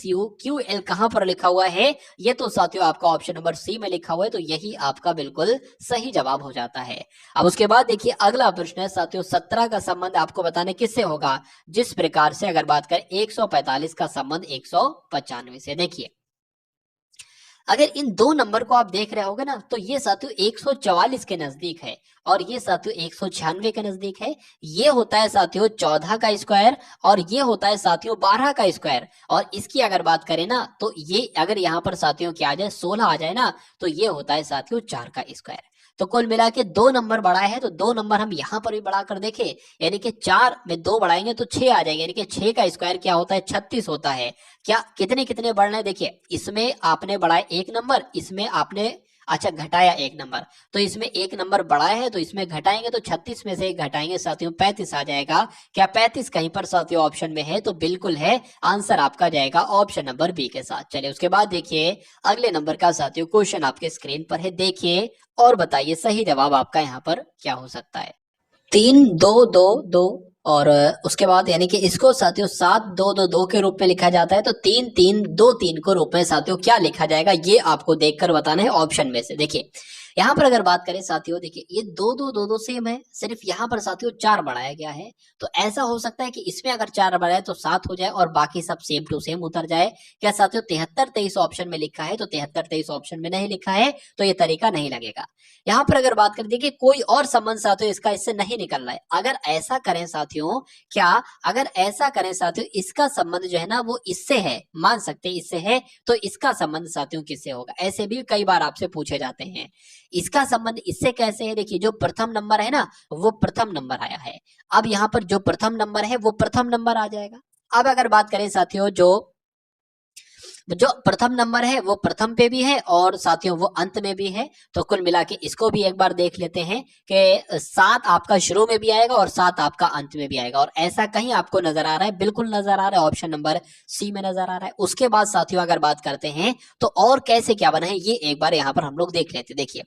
you Q L कहां पर लिखा हुआ है, ये तो साथियों आपका ऑप्शन नंबर सी में लिखा हुआ है, तो यही आपका बिल्कुल सही जवाब हो जाता है। अब उसके बाद देखिए अगला प्रश्न है साथियों, 17 का संबंध आपको बताने किससे होगा, जिस प्रकार से अगर बात करें 145 का संबंध 195 से। देखिए अगर इन दो नंबर को आप देख रहे होगे ना, तो ये साथियों 144 के नजदीक है, और ये साथियों 196 के नजदीक है। ये होता है साथियों 14 का स्क्वायर, और ये होता है साथियों 12 का स्क्वायर। और इसकी अगर बात करें ना, तो ये अगर यहाँ पर साथियों क्या आ जाए, 16 आ जाए ना, तो ये होता है साथियों 4 का स्क्वायर। तो कुल मिला के दो नंबर बढ़ाए हैं, तो दो नंबर हम यहाँ पर भी बढ़ा कर देखें, यानी कि 4 में 2 बढ़ाएंगे तो 6 आ जाएंगे, यानी कि 6 का स्क्वायर क्या होता है, 36 होता है। क्या कितने कितने बढ़ रहे हैं, देखिए इसमें आपने बढ़ाया एक नंबर, इसमें आपने अच्छा घटाया एक नंबर, तो इसमें एक नंबर बढ़ाया है, तो इसमें घटाएंगे तो 36 में से एक घटाएंगे साथियों 35 आ जाएगा। क्या 35 कहीं पर साथियों ऑप्शन में है, तो बिल्कुल है, आंसर आपका जाएगा ऑप्शन नंबर बी के साथ। चलिए उसके बाद देखिए अगले नंबर का साथियों क्वेश्चन आपके स्क्रीन पर है, देखिए और बताइए सही जवाब आपका यहाँ पर क्या हो सकता है। 3 2 2 2, और उसके बाद यानी कि इसको साथियों 7 2 2 2 के रूप में लिखा जाता है, तो 3 3 2 3 को रूप में साथियों क्या लिखा जाएगा, ये आपको देखकर बताना है ऑप्शन में से। देखिए यहाँ पर अगर बात करें साथियों, देखिए ये 2 2 2 2 सेम है, सिर्फ यहाँ पर साथियों 4 बढ़ाया गया है। तो ऐसा हो सकता है कि इसमें अगर 4 बढ़ाए तो 7 हो जाए, और बाकी सब सेम टू सेम उतर जाए। क्या साथियों 73 23 ऑप्शन में लिखा है, तो 73 23 ऑप्शन में नहीं लिखा है, तो ये तरीका नहीं लगेगा। यहाँ पर अगर बात करें, देखिए कोई और संबंध साथियों इसका इससे नहीं निकल रहा है। अगर ऐसा करें साथियों, क्या अगर ऐसा करें साथियों, इसका संबंध जो है ना वो इससे है, मान सकते हैं इससे है, तो इसका संबंध साथियों किससे होगा, ऐसे भी कई बार आपसे पूछे जाते हैं। इसका संबंध इससे कैसे है, देखिए जो प्रथम नंबर है ना, वो प्रथम नंबर आया है। अब यहाँ पर जो प्रथम नंबर है वो प्रथम नंबर आ जाएगा। अब अगर बात करें साथियों, जो प्रथम नंबर है वो प्रथम पे भी है, और साथियों वो अंत में भी है। तो कुल मिला के इसको भी एक बार देख लेते हैं कि 7 आपका शुरू में भी आएगा और 7 आपका अंत में भी आएगा, और ऐसा कहीं आपको नजर आ रहा है, बिल्कुल नजर आ रहा है, ऑप्शन नंबर सी में नजर आ रहा है। उसके बाद साथियों अगर बात करते हैं तो और कैसे क्या बना है, ये एक बार यहाँ पर हम लोग देख लेते हैं। देखिए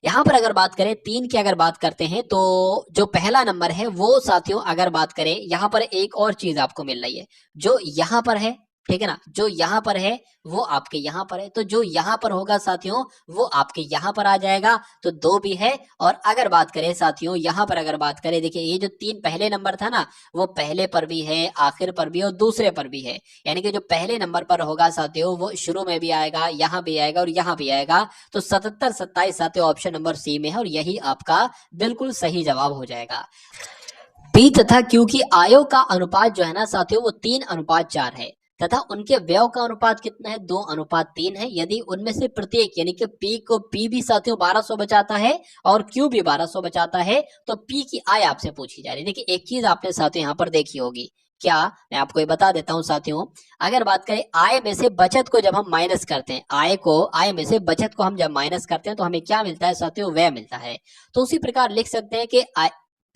यहाँ पर अगर बात करें 3 की अगर बात करते हैं, तो जो पहला नंबर है वो साथियों अगर बात करें, यहाँ पर एक और चीज आपको मिल रही है, जो यहाँ पर है, ठीक है ना, जो यहाँ पर है वो आपके यहाँ पर है, तो जो यहाँ पर होगा साथियों वो आपके यहाँ पर आ जाएगा, तो 2 भी है। और अगर बात करें साथियों, यहाँ पर अगर बात करें, देखिए ये जो 3 पहले नंबर था ना, वो पहले पर भी है, आखिर पर भी और दूसरे पर भी है, यानी कि जो पहले नंबर पर होगा साथियों वो शुरू में भी आएगा, यहाँ भी आएगा और यहाँ भी आएगा। तो 77 27 साथियों ऑप्शन नंबर सी में है, और यही आपका बिल्कुल सही जवाब हो जाएगा। पी तथा क्यू की आयों का अनुपात जो है ना साथियों, वो 3:4 है, तथा उनके व्यय का अनुपात कितना है, 2:3 है। यदि उनमें से प्रत्येक यानी कि पी भी साथियों 1200 बचाता है और क्यू भी 1200 बचाता है, तो पी की आय आपसे पूछी जा रही है। देखिए एक चीज आपने साथियों यहाँ पर देखी होगी, क्या मैं आपको ये बता देता हूँ साथियों, अगर बात करें आय में से बचत को जब हम माइनस करते हैं, आय में से बचत को हम जब माइनस करते हैं, तो हमें क्या मिलता है साथियों, व्यय मिलता है। तो उसी प्रकार लिख सकते हैं कि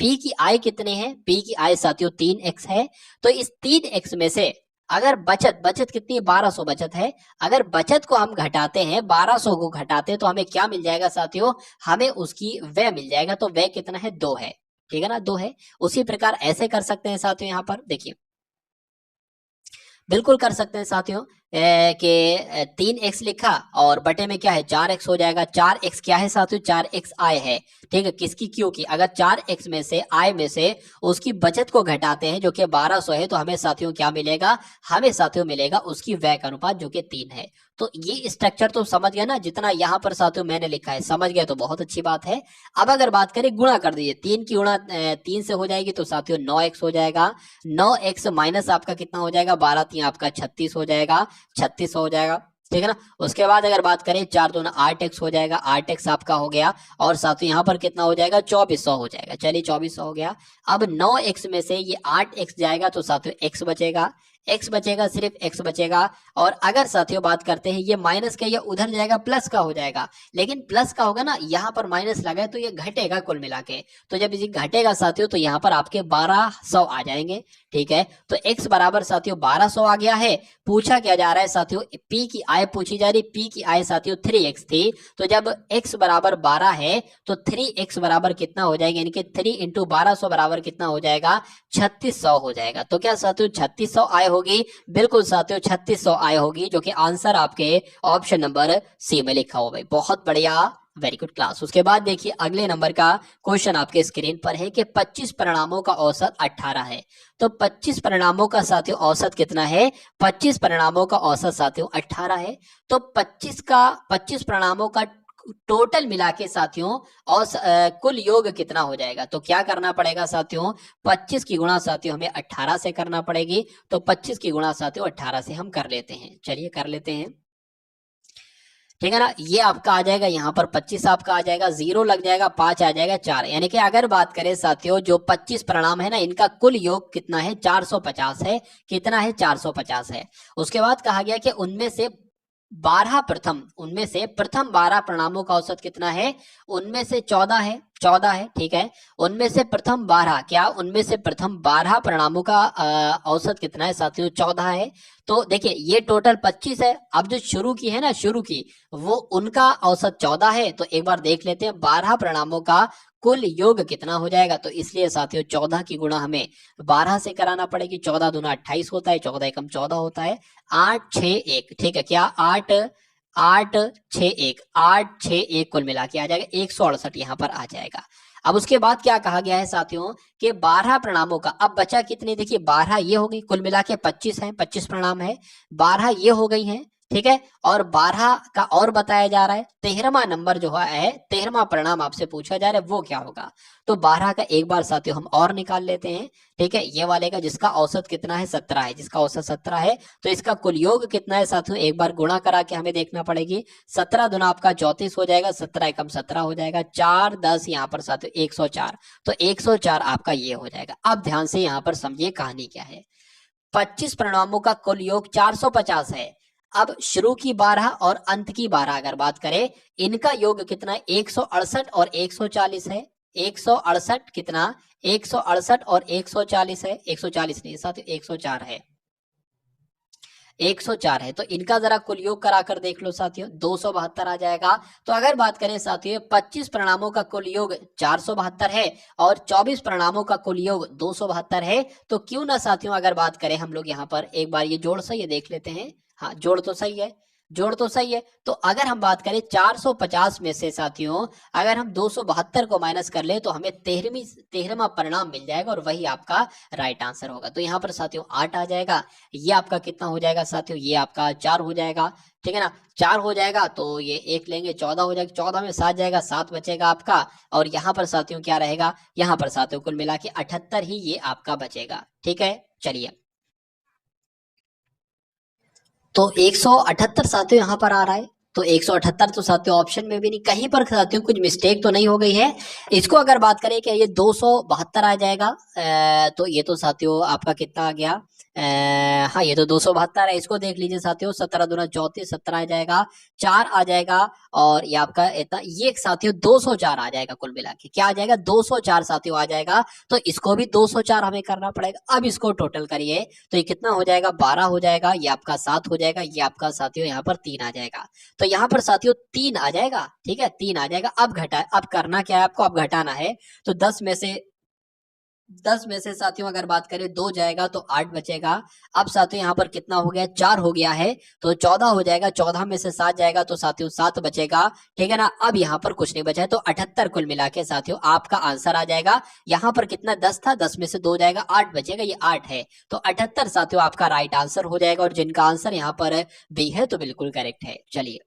पी की आय कितने हैं, पी की आय साथियों 3x है। तो इस 3x में से अगर बचत कितनी है, 1200 बचत है, अगर बचत को हम घटाते हैं, 1200 को घटाते हैं, तो हमें क्या मिल जाएगा साथियों, हमें उसकी व्यय मिल जाएगा। तो व्यय कितना है, 2 है, ठीक है ना, 2 है। उसी प्रकार ऐसे कर सकते हैं साथियों, यहाँ पर देखिए बिल्कुल कर सकते हैं साथियों, के 3x लिखा और बटे में क्या है 4x हो जाएगा। 4x क्या है साथियों, 4x आय है, ठीक है, किसकी, क्यू की। अगर 4x में से आय में से उसकी बचत को घटाते हैं जो कि 1200 है, तो हमें साथियों क्या मिलेगा, हमें साथियों मिलेगा उसकी व्यय का अनुपात जो कि 3 है। तो ये स्ट्रक्चर तो समझ गया ना, जितना यहाँ पर साथियों मैंने लिखा है समझ गया तो बहुत अच्छी बात है। अब अगर बात करें गुणा कर दीजिए, 3 की गुणा 3 से हो जाएगी तो साथियों 9x हो जाएगा। 9x माइनस आपका कितना हो जाएगा, 12 3 आपका 36 हो जाएगा, 36 हो जाएगा, ठीक है ना। उसके बाद अगर बात करें 4 दूना 8x हो जाएगा, 8x आपका हो गया और साथियों यहाँ पर कितना हो जाएगा, 2400 हो जाएगा। चलिए 2400 हो गया। अब 9x में से ये 8x जाएगा तो साथियों x बचेगा, x बचेगा, सिर्फ x बचेगा। और अगर साथियों बात करते हैं ये माइनस का, ये उधर जाएगा प्लस का हो जाएगा, लेकिन प्लस का होगा ना, यहाँ पर माइनस लगा है तो ये घटेगा कुल मिला के। तो जब ये घटेगा साथियों तो यहाँ पर आपके 1200 आ जाएंगे, ठीक है। तो x बराबर साथियों 1200 आ गया है। पूछा क्या जा रहा है साथियों, p की आय पूछी जा रही, p की आय साथियों 3x थी। तो जब x बराबर 12 है तो 3x बराबर कितना हो जाएगा, यानी कि 3 इंटू 1200 बराबर कितना हो जाएगा, 3600 हो जाएगा। तो क्या साथियों 3600 आय होगी, बिल्कुल साथियों 3600 आय होगी, जो कि आंसर आपके ऑप्शन नंबर सी में लिखा हुआ है। बहुत बढ़िया, वेरी गुड क्लास। उसके बाद देखिए अगले नंबर का क्वेश्चन आपके स्क्रीन पर है कि 25 परिणामों का औसत 18 है। तो 25 परिणामों का साथियों औसत कितना है, 25 परिणामों का औसत साथियों 18 है। तो 25 परिणामों का टोटल मिला के साथियों और कुल योग कितना हो जाएगा। तो क्या करना पड़ेगा साथियों, 25 की गुणा साथियों हमें 18 से करना पड़ेगी। तो 25 की गुणा साथियों 18 से हम कर लेते हैं, चलिए कर लेते हैं, ठीक है ना। ये आपका आ जाएगा, यहाँ पर 25 आपका आ जाएगा, 0 लग जाएगा, 5 आ जाएगा, 4। यानी कि अगर बात करें साथियों जो 25 परिणाम है ना, इनका कुल योग कितना है, 450 है। कितना है, 450 है। उसके बाद कहा गया कि उनमें से 12 परिणामों का औसत कितना है, उनमें से 14 है, 14 है, ठीक है। उनमें से प्रथम 12, क्या उनमें से प्रथम 12 परिणामों का औसत कितना है साथियों, 14 है। तो देखिए ये टोटल 25 है। अब जो शुरू की है ना, शुरू की वो उनका औसत 14 है। तो एक बार देख लेते हैं 12 परिणामों का कुल योग कितना हो जाएगा। तो इसलिए साथियों 14 की गुणा हमें 12 से कराना पड़ेगी। 14 दूना 28 होता है, 14 एकम 14 होता है, 8 6 1, ठीक है। क्या 8 8 6 1, 8 6 1 कुल मिला के आ जाएगा 168 यहाँ पर आ जाएगा। अब उसके बाद क्या कहा गया है साथियों कि 12 परिणामों का, अब बचा कितने, देखिए 12 ये हो गई, कुल मिला के 25 है, 25 परिणाम है, 12 ये हो गई हैं, ठीक है। और 12 का और बताया जा रहा है, 13वां नंबर जो है, 13वां परिणाम आपसे पूछा जा रहा है वो क्या होगा। तो 12 का एक बार साथियों हम और निकाल लेते हैं, ठीक है। ये वाले का जिसका औसत कितना है, 17 है, जिसका औसत 17 है, तो इसका कुल योग कितना है साथियों, एक बार गुणा करा के हमें देखना पड़ेगी। 17 दूना आपका 34 हो जाएगा, 17 एकम 17 हो जाएगा, 4 10 यहाँ पर साथियों 104। तो 104 आपका ये हो जाएगा। अब ध्यान से यहाँ पर समझिए कहानी क्या है। 25 परिणामों का कुल योग 450 है। अब शुरू की 12 और अंत की 12 अगर बात करें, इनका योग कितना है, 168 और 140 है। 168 कितना, 168 और 140 है, 140 नहीं साथियों 104 है, 104 है। तो इनका जरा कुल योग कराकर देख लो साथियों, 272 आ जाएगा। तो अगर बात करें साथियों 25 परिणामों का कुल योग 472 है और 24 परिणामों का कुल योग 272 है, तो क्यों ना साथियों अगर बात करें हम लोग यहाँ पर एक बार ये जोड़ सही है देख लेते हैं। हाँ जोड़ तो सही है, जोड़ तो सही है। तो अगर हम बात करें 450 में से साथियों अगर हम 272 को माइनस कर ले तो हमें 13वां परिणाम मिल जाएगा और वही आपका राइट आंसर होगा। तो यहाँ पर साथियों 8 आ जाएगा। ये आपका कितना हो जाएगा साथियों, ये आपका 4 हो जाएगा, ठीक है ना। 4 हो जाएगा तो ये 1 लेंगे, 14 हो जाएगा, 14 में 7 जाएगा, 7 बचेगा आपका। और यहाँ पर साथियों क्या रहेगा, यहाँ पर साथियों कुल मिला के 78 ही ये आपका बचेगा, ठीक है। चलिए तो 178 साथियों यहाँ पर आ रहा है। तो 178 तो साथियों ऑप्शन में भी नहीं, कहीं पर साथियों कुछ मिस्टेक तो नहीं हो गई है। इसको अगर बात करें कि ये 272 आ जाएगा, तो ये तो साथियों आपका कितना आ गया, हाँ ये तो 272 है। इसको देख लीजिए साथियों, 17 दूना 34, 17 आ जाएगा, 4 आ जाएगा। और ये आपका इतना, ये साथियों 204 आ जाएगा कुल मिला के, क्या आ जाएगा 204 साथियों आ जाएगा। तो इसको भी 204 हमें करना पड़ेगा। अब इसको टोटल करिए तो ये कितना हो जाएगा, 12 हो जाएगा, ये आपका 7 हो जाएगा, ये आपका साथियों यहाँ पर 3 आ जाएगा। तो यहाँ पर साथियों 3 आ जाएगा, ठीक है 3 आ जाएगा। अब घटा, अब करना क्या है आपको, अब घटाना है। तो 10 में से 10 में से साथियों अगर बात करें 2 जाएगा तो 8 बचेगा। अब साथियों यहाँ पर कितना हो गया, 4 हो गया है तो 14 हो जाएगा। 14 में से 7 जाएगा तो साथियों 7 बचेगा, ठीक है ना। अब यहाँ पर कुछ नहीं बचा है तो 78 कुल मिला के साथियों आपका आंसर आ जाएगा। यहाँ पर कितना 10 था, 10 में से 2 जाएगा, 8 बचेगा, ये 8 है तो 78 साथियों आपका राइट आंसर हो जाएगा। और जिनका आंसर यहाँ पर बी है तो बिल्कुल करेक्ट है। चलिए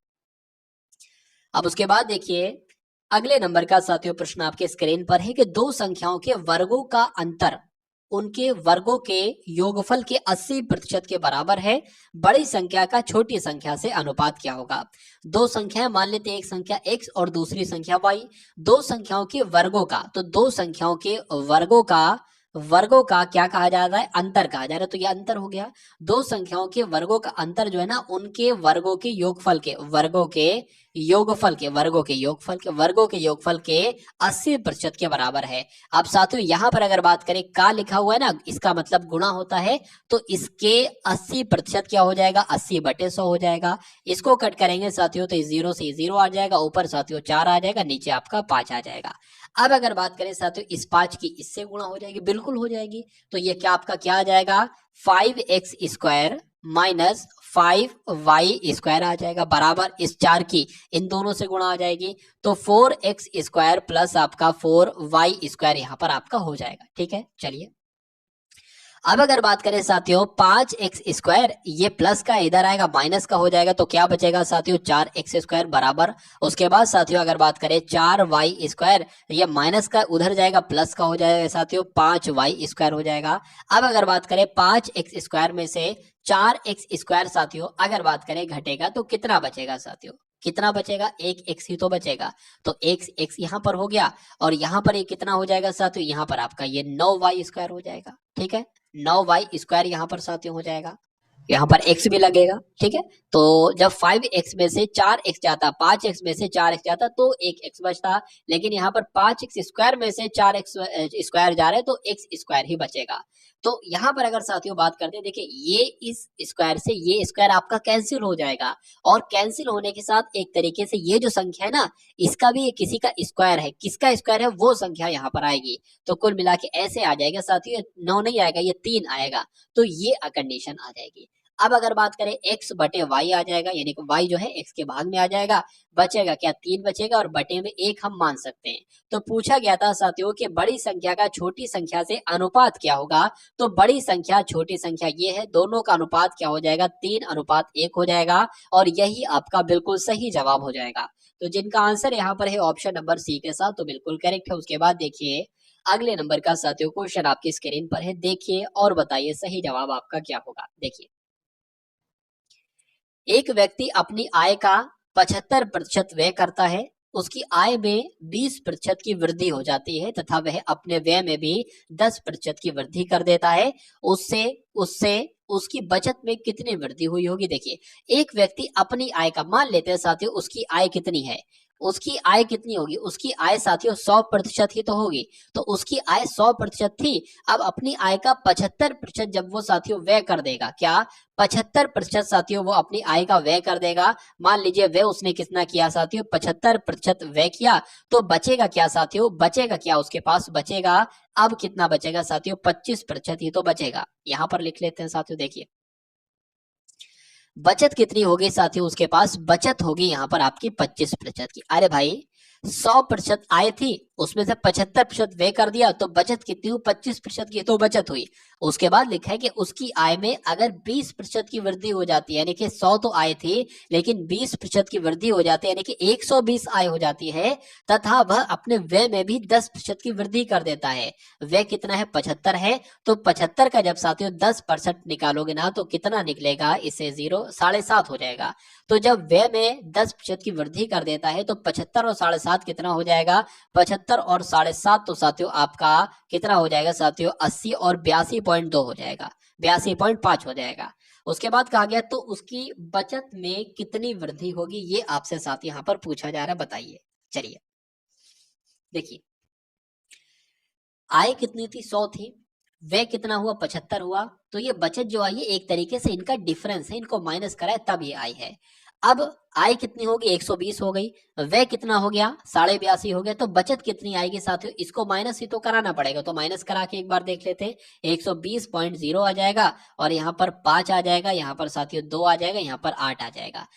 अब उसके बाद देखिए अगले नंबर का साथियों प्रश्न आपके स्क्रीन पर है कि दो संख्याओं के वर्गों का अंतर उनके वर्गों के योगफल के 80% के बराबर है। बड़ी संख्या का छोटी संख्या से अनुपात क्या होगा। दो संख्याएं मान लेते हैं, एक संख्या x और दूसरी संख्या y। दो संख्याओं के वर्गों का, तो दो संख्याओं के वर्गों का क्या कहा जा रहा है, अंतर कहा जा रहा है। तो ये अंतर हो गया। दो संख्याओं के वर्गों का अंतर जो है ना, उनके वर्गों के योगफल के, वर्गों के योगफल के, वर्गों के योगफल के 80% के बराबर है। अब साथियों यहाँ पर अगर बात करें का लिखा हुआ है ना, इसका मतलब गुणा होता है तो इसके 80% क्या हो जाएगा, 80/100 हो जाएगा। इसको कट करेंगे साथियों तो 0 से 0 आ जाएगा, ऊपर साथियों 4 आ जाएगा, नीचे आपका 5 आ जाएगा। अब अगर बात करें साथियों इस 5 की इससे गुणा हो जाएगी, बिल्कुल हो जाएगी। तो ये क्या आपका क्या आ जाएगा, 5x² माइनस 5y² आ जाएगा, बराबर इस 4 की इन दोनों से गुणा आ जाएगी तो 4x² प्लस आपका 4y² यहाँ पर आपका हो जाएगा। ठीक है, चलिए अब अगर बात करें साथियों 5x², ये प्लस का इधर आएगा माइनस का हो जाएगा तो क्या बचेगा साथियों 4x² बराबर। उसके बाद साथियों अगर बात करें 4y², ये माइनस का उधर जाएगा प्लस का हो जाएगा साथियों 5y² हो जाएगा। अब अगर बात करें 5x² में से 4x² साथियों अगर बात करें घटेगा तो कितना बचेगा साथियों, कितना बचेगा, एक x ही तो बचेगा। तो x यहाँ पर हो गया और यहाँ पर ये कितना हो जाएगा साथियों, यहाँ पर आपका ये 9y² हो जाएगा। ठीक है, 9y² यहाँ पर साथियों हो जाएगा, यहाँ पर x भी लगेगा। ठीक है, तो जब 5x में से 4x जाता, 5x में से 4x जाता तो एक x बचता, लेकिन यहाँ पर 5x² में से 4x² जा रहे हैं तो x² ही बचेगा। तो यहाँ पर अगर साथियों बात करते हैं, देखिए ये इस स्क्वायर से ये स्क्वायर आपका कैंसिल हो जाएगा और कैंसिल होने के साथ एक तरीके से ये जो संख्या है ना, इसका भी किसी का स्क्वायर है, किसका स्क्वायर है वो संख्या यहाँ पर आएगी। तो कुल मिला के ऐसे आ जाएगा साथियों, 9 नहीं आएगा, ये 3 आएगा, तो ये कंडीशन आ जाएगी। अब अगर बात करें x/y आ जाएगा, यानी कि y जो है x के भाग में आ जाएगा, बचेगा क्या, 3 बचेगा और बटे में 1 हम मान सकते हैं। तो पूछा गया था साथियों कि बड़ी संख्या का छोटी संख्या से अनुपात क्या होगा। तो बड़ी संख्या छोटी संख्या ये है, दोनों का अनुपात क्या हो जाएगा, 3:1 हो जाएगा और यही आपका बिल्कुल सही जवाब हो जाएगा। तो जिनका आंसर यहाँ पर है ऑप्शन नंबर सी के साथ तो बिल्कुल करेक्ट है। उसके बाद देखिए अगले नंबर का साथियों क्वेश्चन आपकी स्क्रीन पर है, देखिए और बताइए सही जवाब आपका क्या होगा। देखिए एक व्यक्ति अपनी आय का 75% व्यय करता है, उसकी आय में 20% की वृद्धि हो जाती है तथा वह अपने व्यय में भी 10% की वृद्धि कर देता है। उससे उससे उसकी बचत में कितनी वृद्धि हुई होगी। देखिए एक व्यक्ति अपनी आय का, मान लेते हैं साथियों उसकी आय कितनी है, उसकी आय कितनी होगी, उसकी आय साथियों 100% ही तो होगी। तो उसकी आय 100% थी, अब अपनी आय का 75% जब वो साथियों व्यय कर देगा, क्या 75% साथियों वो अपनी आय का व्यय कर देगा। मान लीजिए व्यय उसने कितना किया साथियों, 75% व्यय किया, तो बचेगा क्या साथियों, बचेगा क्या उसके पास, बचेगा अब कितना बचेगा साथियों, 25% ही तो बचेगा। यहां पर लिख लेते हैं साथियों, देखिए बचत कितनी होगी साथियों, उसके पास बचत होगी यहाँ पर आपकी 25% की। अरे भाई 100% आय थी, उसमें से 75% व्यय कर दिया तो बचत कितनी हुई, 25% की तो बचत हुई। उसके बाद लिखा है कि उसकी आय में अगर 20% की वृद्धि हो जाती है, यानी कि 100 तो आय थी लेकिन 20% की वृद्धि हो जाती है, यानी कि 120 आय हो जाती है, तथा वह अपने व्यय में भी 10% की वृद्धि कर देता है। व्यय कितना है, 75 है, तो 75 का जब साथियों 10% निकालोगे ना तो कितना निकलेगा, इसे 0 7.5 हो जाएगा। तो जब व्यय में 10% की वृद्धि कर देता है तो 75 और 7.5 कितना हो जाएगा, 75 और 7.5 तो साथियों आपका कितना हो जाएगा साथियों, 80 और 82.2 हो जाएगा, 82.5 हो जाएगा। उसके बाद कहा गया तो उसकी बचत में कितनी वृद्धि होगी, ये आपसे साथ यहाँ पर पूछा जा रहा है, बताइए। चलिए देखिए आय कितनी थी, 100 थी, व्यय कितना हुआ, 75 हुआ, तो ये बचत जो आई है एक तरीके से इनका डिफरेंस है, इनको माइनस कराए तब ये आई है। अब आय कितनी होगी, 120 हो गई, व्यय कितना हो गया, 82.5 हो गया, तो बचत कितनी आएगी साथियों, इसको माइनस ही तो कराना पड़ेगा, तो माइनस करा के एक बार देख लेते हैं। 120.0 आ जाएगा और यहाँ पर 5 आ जाएगा, यहाँ पर साथियों 2 आ जाएगा, यहाँ पर 8 आ जाएगा।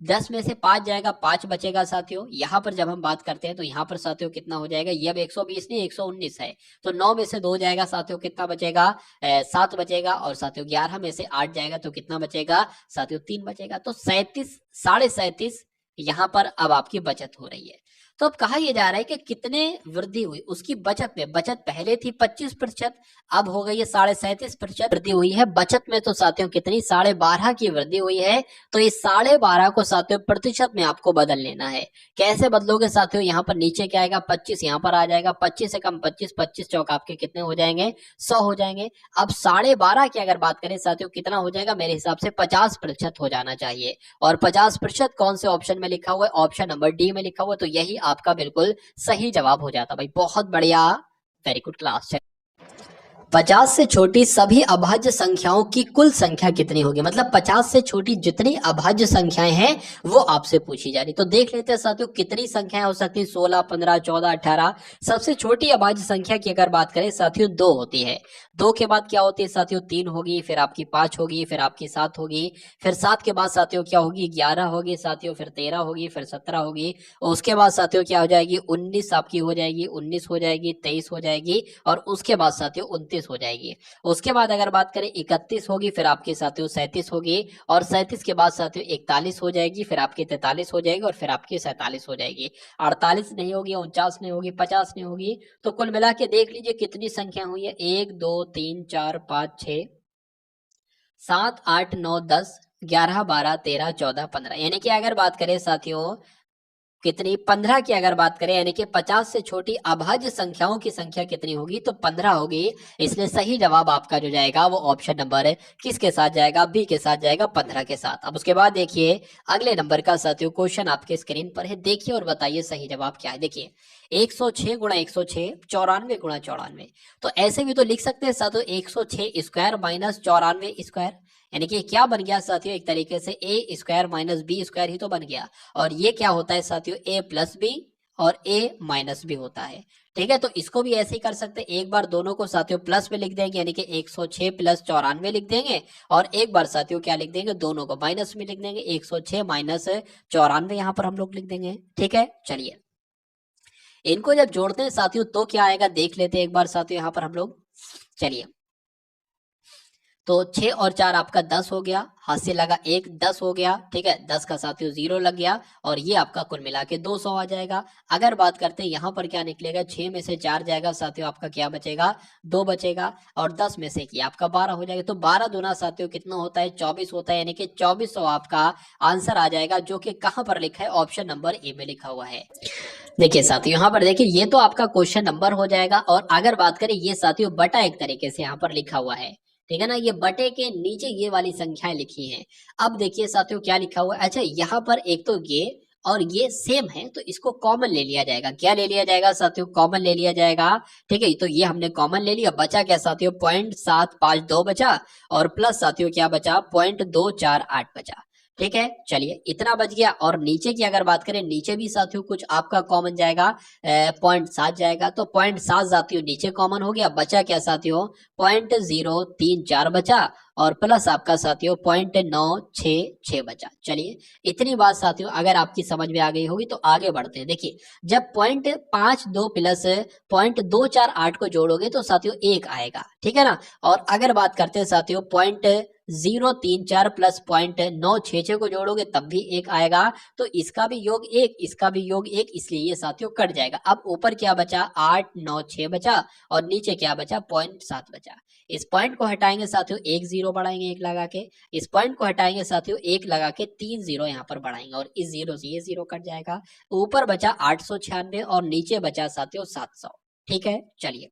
10 में से 5 जाएगा, 5 बचेगा साथियों। यहाँ पर जब हम बात करते हैं तो यहाँ पर साथियों कितना हो जाएगा, ये अब 120 नहीं 119 है, तो 9 में से 2 जाएगा साथियों, कितना बचेगा, 7 बचेगा, और साथियों 11 में से 8 जाएगा तो कितना बचेगा साथियों, 3 बचेगा। तो 37, 37.5 यहाँ पर अब आपकी बचत हो रही है। तो अब कहा यह जा रहा है कि कितने वृद्धि हुई उसकी बचत में। बचत पहले थी 25%, अब हो गई है 37.5% वृद्धि हुई है बचत में। तो साथियों कितनी, 12.5 की वृद्धि हुई है। तो इस 12.5 को साथियों प्रतिशत में आपको बदल लेना है। कैसे बदलोगे साथियों, यहाँ पर नीचे क्या आएगा, 25 यहाँ पर आ जाएगा, 25 से कम 25, 25 चौक आपके कितने हो जाएंगे, 100 हो जाएंगे। अब 12.5 की अगर बात करें साथियों कितना हो जाएगा, मेरे हिसाब से 50% हो जाना चाहिए। और 50% कौन से ऑप्शन में लिखा हुआ है, ऑप्शन नंबर डी में लिखा हुआ है, तो यही आपका बिल्कुल सही जवाब हो जाता। भाई बहुत बढ़िया, वेरी गुड क्लास। 50 से छोटी सभी अभाज्य संख्याओं की कुल संख्या कितनी होगी, मतलब 50 से छोटी जितनी अभाज्य संख्याएं हैं वो आपसे पूछी जा रही। तो देख लेते हैं साथियों कितनी संख्याएं हो सकती हैं, 16, 15, 14, 18। सबसे छोटी अभाज्य संख्या की अगर बात करें साथियों 2 होती है। 2 के बाद क्या होती है साथियों, 3 होगी, फिर आपकी 5 होगी, फिर आपकी 7 होगी, फिर 7 के बाद साथियों क्या होगी, 11 होगी साथियों, फिर 13 होगी, फिर 17 होगी, और उसके बाद साथियों क्या हो जाएगी, 19 आपकी हो जाएगी, 19 हो जाएगी, 23 हो जाएगी, और उसके बाद साथियों 29 हो जाएगी। उसके बाद अगर बात करें 31 होगी, फिर आपके साथियों 37 होगी, और 37 के बाद साथियों 41 हो जाएगी, फिर आपकी 43 हो जाएगी, और फिर आपकी 47 हो जाएगी। 48 नहीं होगी, 49 नहीं होगी, 50 नहीं होगी। तो कुल मिला के देख लीजिए कितनी संख्या हुई है, 1 2 3 4 5 6 7 8 9 10 11 12 13 14 15, यानी कि अगर बात करें साथियों कितनी, 15 की अगर बात करें, यानी कि 50 से छोटी अभाज्य संख्याओं की संख्या कितनी होगी, तो 15 होगी। इसलिए सही जवाब आपका जो जाएगा वो ऑप्शन नंबर किसके साथ जाएगा, बी के साथ जाएगा, 15 के साथ। अब उसके बाद देखिए अगले नंबर का साथियों क्वेश्चन आपके स्क्रीन पर है, देखिए और बताइए सही जवाब क्या है। देखिए 106 गुणा 106, 94 गुणा 94। तो ऐसे भी तो लिख सकते हैं साथियों, 106 स्क्वायर माइनस 94 स्क्वायर, यानी कि क्या बन गया साथियों, एक तरीके से ए स्क्वायर माइनस बी स्क्वायर ही तो बन गया। और ये क्या होता है साथियों, ए प्लस बी और ए माइनस बी होता है। ठीक है, तो इसको भी ऐसे ही कर सकते हैं, एक बार दोनों को साथियों प्लस में लिख देंगे, यानी कि 106 प्लस 94 लिख देंगे, और एक बार साथियों क्या लिख देंगे, दोनों को माइनस में लिख देंगे, 106 माइनस 94 यहाँ पर हम लोग लिख देंगे। ठीक है, चलिए इनको जब जोड़ते हैं साथियों तो क्या आएगा देख लेते हैं एक बार साथियों यहाँ पर हम लोग। चलिए तो 6 और 4 आपका 10 हो गया, हाथ से लगा 1, 10 हो गया। ठीक है, 10 का साथियों 0 लग गया, और ये आपका कुल मिला के 200 आ जाएगा। अगर बात करते हैं यहाँ पर क्या निकलेगा, 6 में से 4 जाएगा साथियों, आपका क्या बचेगा, 2 बचेगा, और 10 में से क्या आपका 12 हो जाएगा। तो 12 दूना साथियों कितना होता है, 24 होता है, यानी कि 2400 आपका आंसर आ जाएगा, जो कि कहाँ पर लिखा है, ऑप्शन नंबर ए में लिखा हुआ है। देखिए साथियों यहाँ पर देखिए ये तो आपका क्वेश्चन नंबर हो जाएगा, और अगर बात करें ये साथियों बटा एक तरीके से यहाँ पर लिखा हुआ है। ठीक है ना, ये बटे के नीचे ये वाली संख्याएं लिखी हैं। अब देखिए साथियों क्या लिखा हुआ है, अच्छा यहाँ पर एक तो ये और ये सेम है, तो इसको कॉमन ले लिया जाएगा। क्या ले लिया जाएगा साथियों, कॉमन ले लिया जाएगा। ठीक है, तो ये हमने कॉमन ले लिया, बचा क्या साथियों, 0.752 बचा, और प्लस साथियों क्या बचा, 0.248 बचा। ठीक है, चलिए इतना बच गया। और नीचे की अगर बात करें, नीचे भी साथियों कुछ आपका कॉमन जाएगा, 0.7 जाएगा, तो 0.7 साथियों नीचे कॉमन हो गया, बचा क्या साथियों, 0.034 बचा, और प्लस आपका साथियों 0.966 बचा। चलिए इतनी बात साथियों अगर आपकी समझ में आ गई होगी तो आगे बढ़ते हैं। देखिए जब 0.52 प्लस 0.248 को जोड़ोगे तो साथियों 1 आएगा। ठीक है ना, और अगर बात करते हैं साथियों 0.034 प्लस 0.966 को जोड़ोगे तब भी 1 आएगा, तो इसका भी योग 1, इसका भी योग 1, इसलिए ये साथियों कट जाएगा। अब ऊपर क्या बचा, 896 बचा, और नीचे क्या बचा, 0.7 बचा। इस पॉइंट को हटाएंगे साथियों, 1 0 बढ़ाएंगे 1 लगा के, इस पॉइंट को हटाएंगे साथियों 1 लगा के 3 0 यहाँ पर बढ़ाएंगे, और इस 0 से ये 0 कट जाएगा। ऊपर बचा 896 और नीचे बचा साथियों 700। ठीक है, चलिए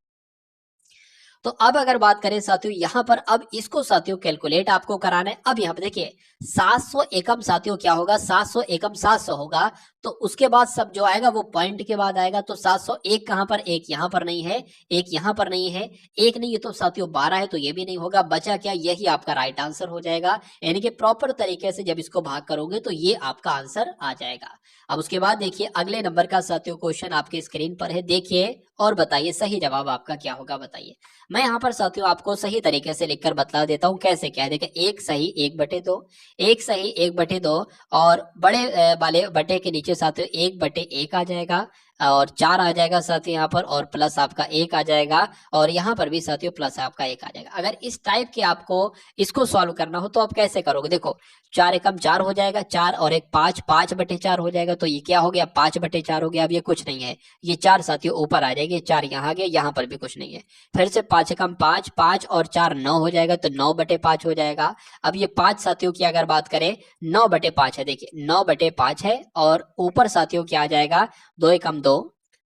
तो अब अगर बात करें साथियों यहाँ पर, अब इसको साथियों कैलकुलेट आपको कराना है। अब यहाँ पर देखिए 700 एकम साथियों क्या होगा, 700 एकम 700 होगा, तो उसके बाद सब जो आएगा वो पॉइंट के बाद आएगा। तो 701 कहां पर, एक यहां पर नहीं है, एक यहां पर नहीं है, एक नहीं है तो साथियों 12 है, तो ये भी नहीं होगा। बचा क्या, यही आपका राइट आंसर हो जाएगा। यानी कि प्रॉपर तरीके से जब इसको भाग करोगे तो ये आपका आंसर आ जाएगा। अब उसके बाद देखिए अगले नंबर का साथियों क्वेश्चन आपके स्क्रीन पर है, देखिए और बताइए सही जवाब आपका क्या होगा, बताइए। मैं यहाँ पर साथियों आपको सही तरीके से लिखकर बतला देता हूँ कैसे क्या है। देखिए एक सही 1/2, एक सही 1/2 और बड़े वाले बटे के नीचे साथियों 1/1 आ जाएगा और 4 आ जाएगा साथियों यहाँ पर, और प्लस आपका 1 आ जाएगा और यहाँ पर भी साथियों प्लस आपका 1 आ जाएगा। अगर इस टाइप के आपको इसको सॉल्व करना हो तो आप कैसे करोगे, देखो 4 एकम 4 हो जाएगा, 4 और 1 5, 5/4 हो जाएगा। तो ये क्या हो गया, 5/4 हो गया। अब ये कुछ नहीं है, ये 4 साथियों ऊपर आ जाएगी, 4 यहाँ आ गया, यहाँ पर भी कुछ नहीं है। फिर से 5 एकम 5, 5 और 4 9 हो जाएगा, तो 9/5 हो जाएगा। अब ये 5 साथियों की अगर बात करें 9/5 है, देखिए 9/5 है और ऊपर साथियों क्या आ जाएगा, 2 एकम 2,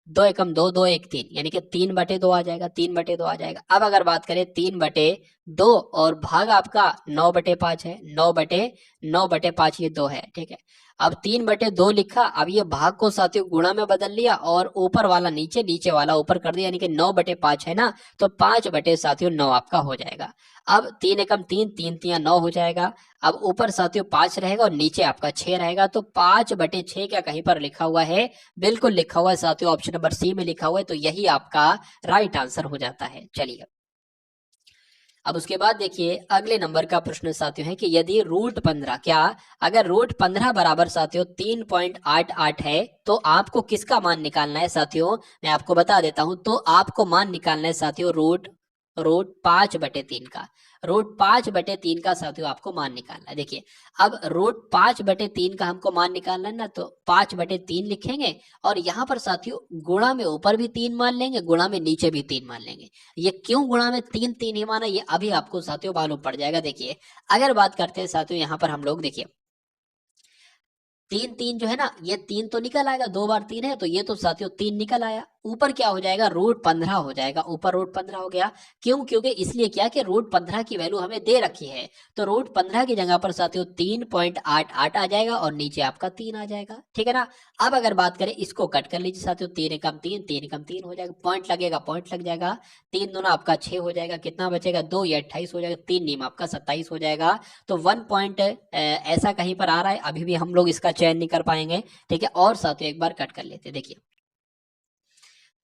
2 एकम 2, 2 1 3, यानी कि 3/2 आ जाएगा, 3/2 आ जाएगा। अब अगर बात करें 3/2 और भाग आपका 9/5 है, 9/5 ये 2 है, ठीक है। अब 3/2 लिखा, अब ये भाग को साथियों गुणा में बदल लिया और ऊपर वाला नीचे, नीचे वाला ऊपर कर दिया, यानी कि 9/5 है ना, तो 5/9 आपका हो जाएगा। अब 3 एकम 3, 3 3 9 हो जाएगा। अब ऊपर साथियों 5 रहेगा और नीचे आपका 6 रहेगा, तो 5/6 क्या कहीं पर लिखा हुआ है, बिल्कुल लिखा हुआ है साथियों, ऑप्शन नंबर सी में लिखा हुआ है, तो यही आपका राइट आंसर हो जाता है। चलिए अब उसके बाद देखिए अगले नंबर का प्रश्न साथियों है कि यदि √15, क्या अगर √15 बराबर साथियों 3.88 है तो आपको किसका मान निकालना है साथियों, मैं आपको बता देता हूं। तो आपको मान निकालना है साथियों रूट 5/3 का, √5/3 का साथियों आपको मान निकालना है। देखिए अब √5/3 का हमको मान निकालना है ना, तो 5/3 लिखेंगे और यहाँ पर साथियों गुणा में ऊपर भी 3 मान लेंगे, गुणा में नीचे भी 3 मान लेंगे। ये क्यों गुणा में 3 3 ही माना, ये अभी आपको साथियों मालूम पड़ जाएगा। देखिए अगर बात करते हैं साथियों यहाँ पर हम लोग, देखिए 3 3 जो है ना, ये 3 तो निकल आएगा, 2 बार 3 है तो ये तो साथियों 3 निकल आया। ऊपर क्या हो जाएगा, √15 हो जाएगा, ऊपर √15 हो गया। क्यों, क्योंकि इसलिए क्या कि √15 की वैल्यू हमें दे रखी है, तो √15 की जगह पर साथियों 3.88 आ जाएगा और नीचे आपका 3 आ जाएगा, ठीक है ना। अब अगर बात करें इसको कट कर लीजिए साथियों, 3 एकम 3, 3 एकम 3 हो जाएगा, पॉइंट लगेगा, पॉइंट लग जाएगा, 3 दूना आपका 6 हो जाएगा, कितना बचेगा 2, ये 28 हो जाएगा, 3 नीम आपका 27 हो जाएगा। तो 1 पॉइंट ऐसा कहीं पर आ रहा है, अभी भी हम लोग इसका चयन नहीं कर पाएंगे, ठीक है। और साथियों एक बार कट कर लेते हैं, देखिए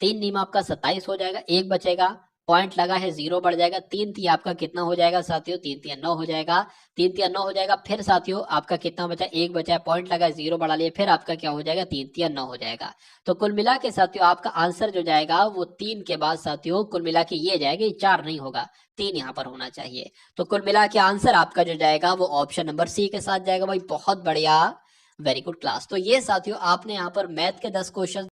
3 नीम आपका 27 हो जाएगा, एक बचेगा, पॉइंट लगा है 0 बढ़ जाएगा, 3 3 आपका कितना हो जाएगा साथियों, 3 3 9 हो जाएगा, 3 3 9 हो जाएगा। फिर साथियों आपका कितना बचा, एक बचा है, पॉइंट लगा है 0 बढ़ा लिया, फिर आपका क्या हो जाएगा 3 3 9 हो जाएगा। तो कुल मिला के साथियों आपका आंसर जो जाएगा वो 3 के बाद साथियों कुल मिला के ये जाएगा, 4 नहीं होगा, 3 यहाँ पर होना चाहिए। तो कुल मिला के आंसर आपका जो जाएगा वो ऑप्शन नंबर सी के साथ जाएगा। भाई बहुत बढ़िया, वेरी गुड क्लास। तो ये साथियों आपने यहाँ पर मैथ के 10 क्वेश्चन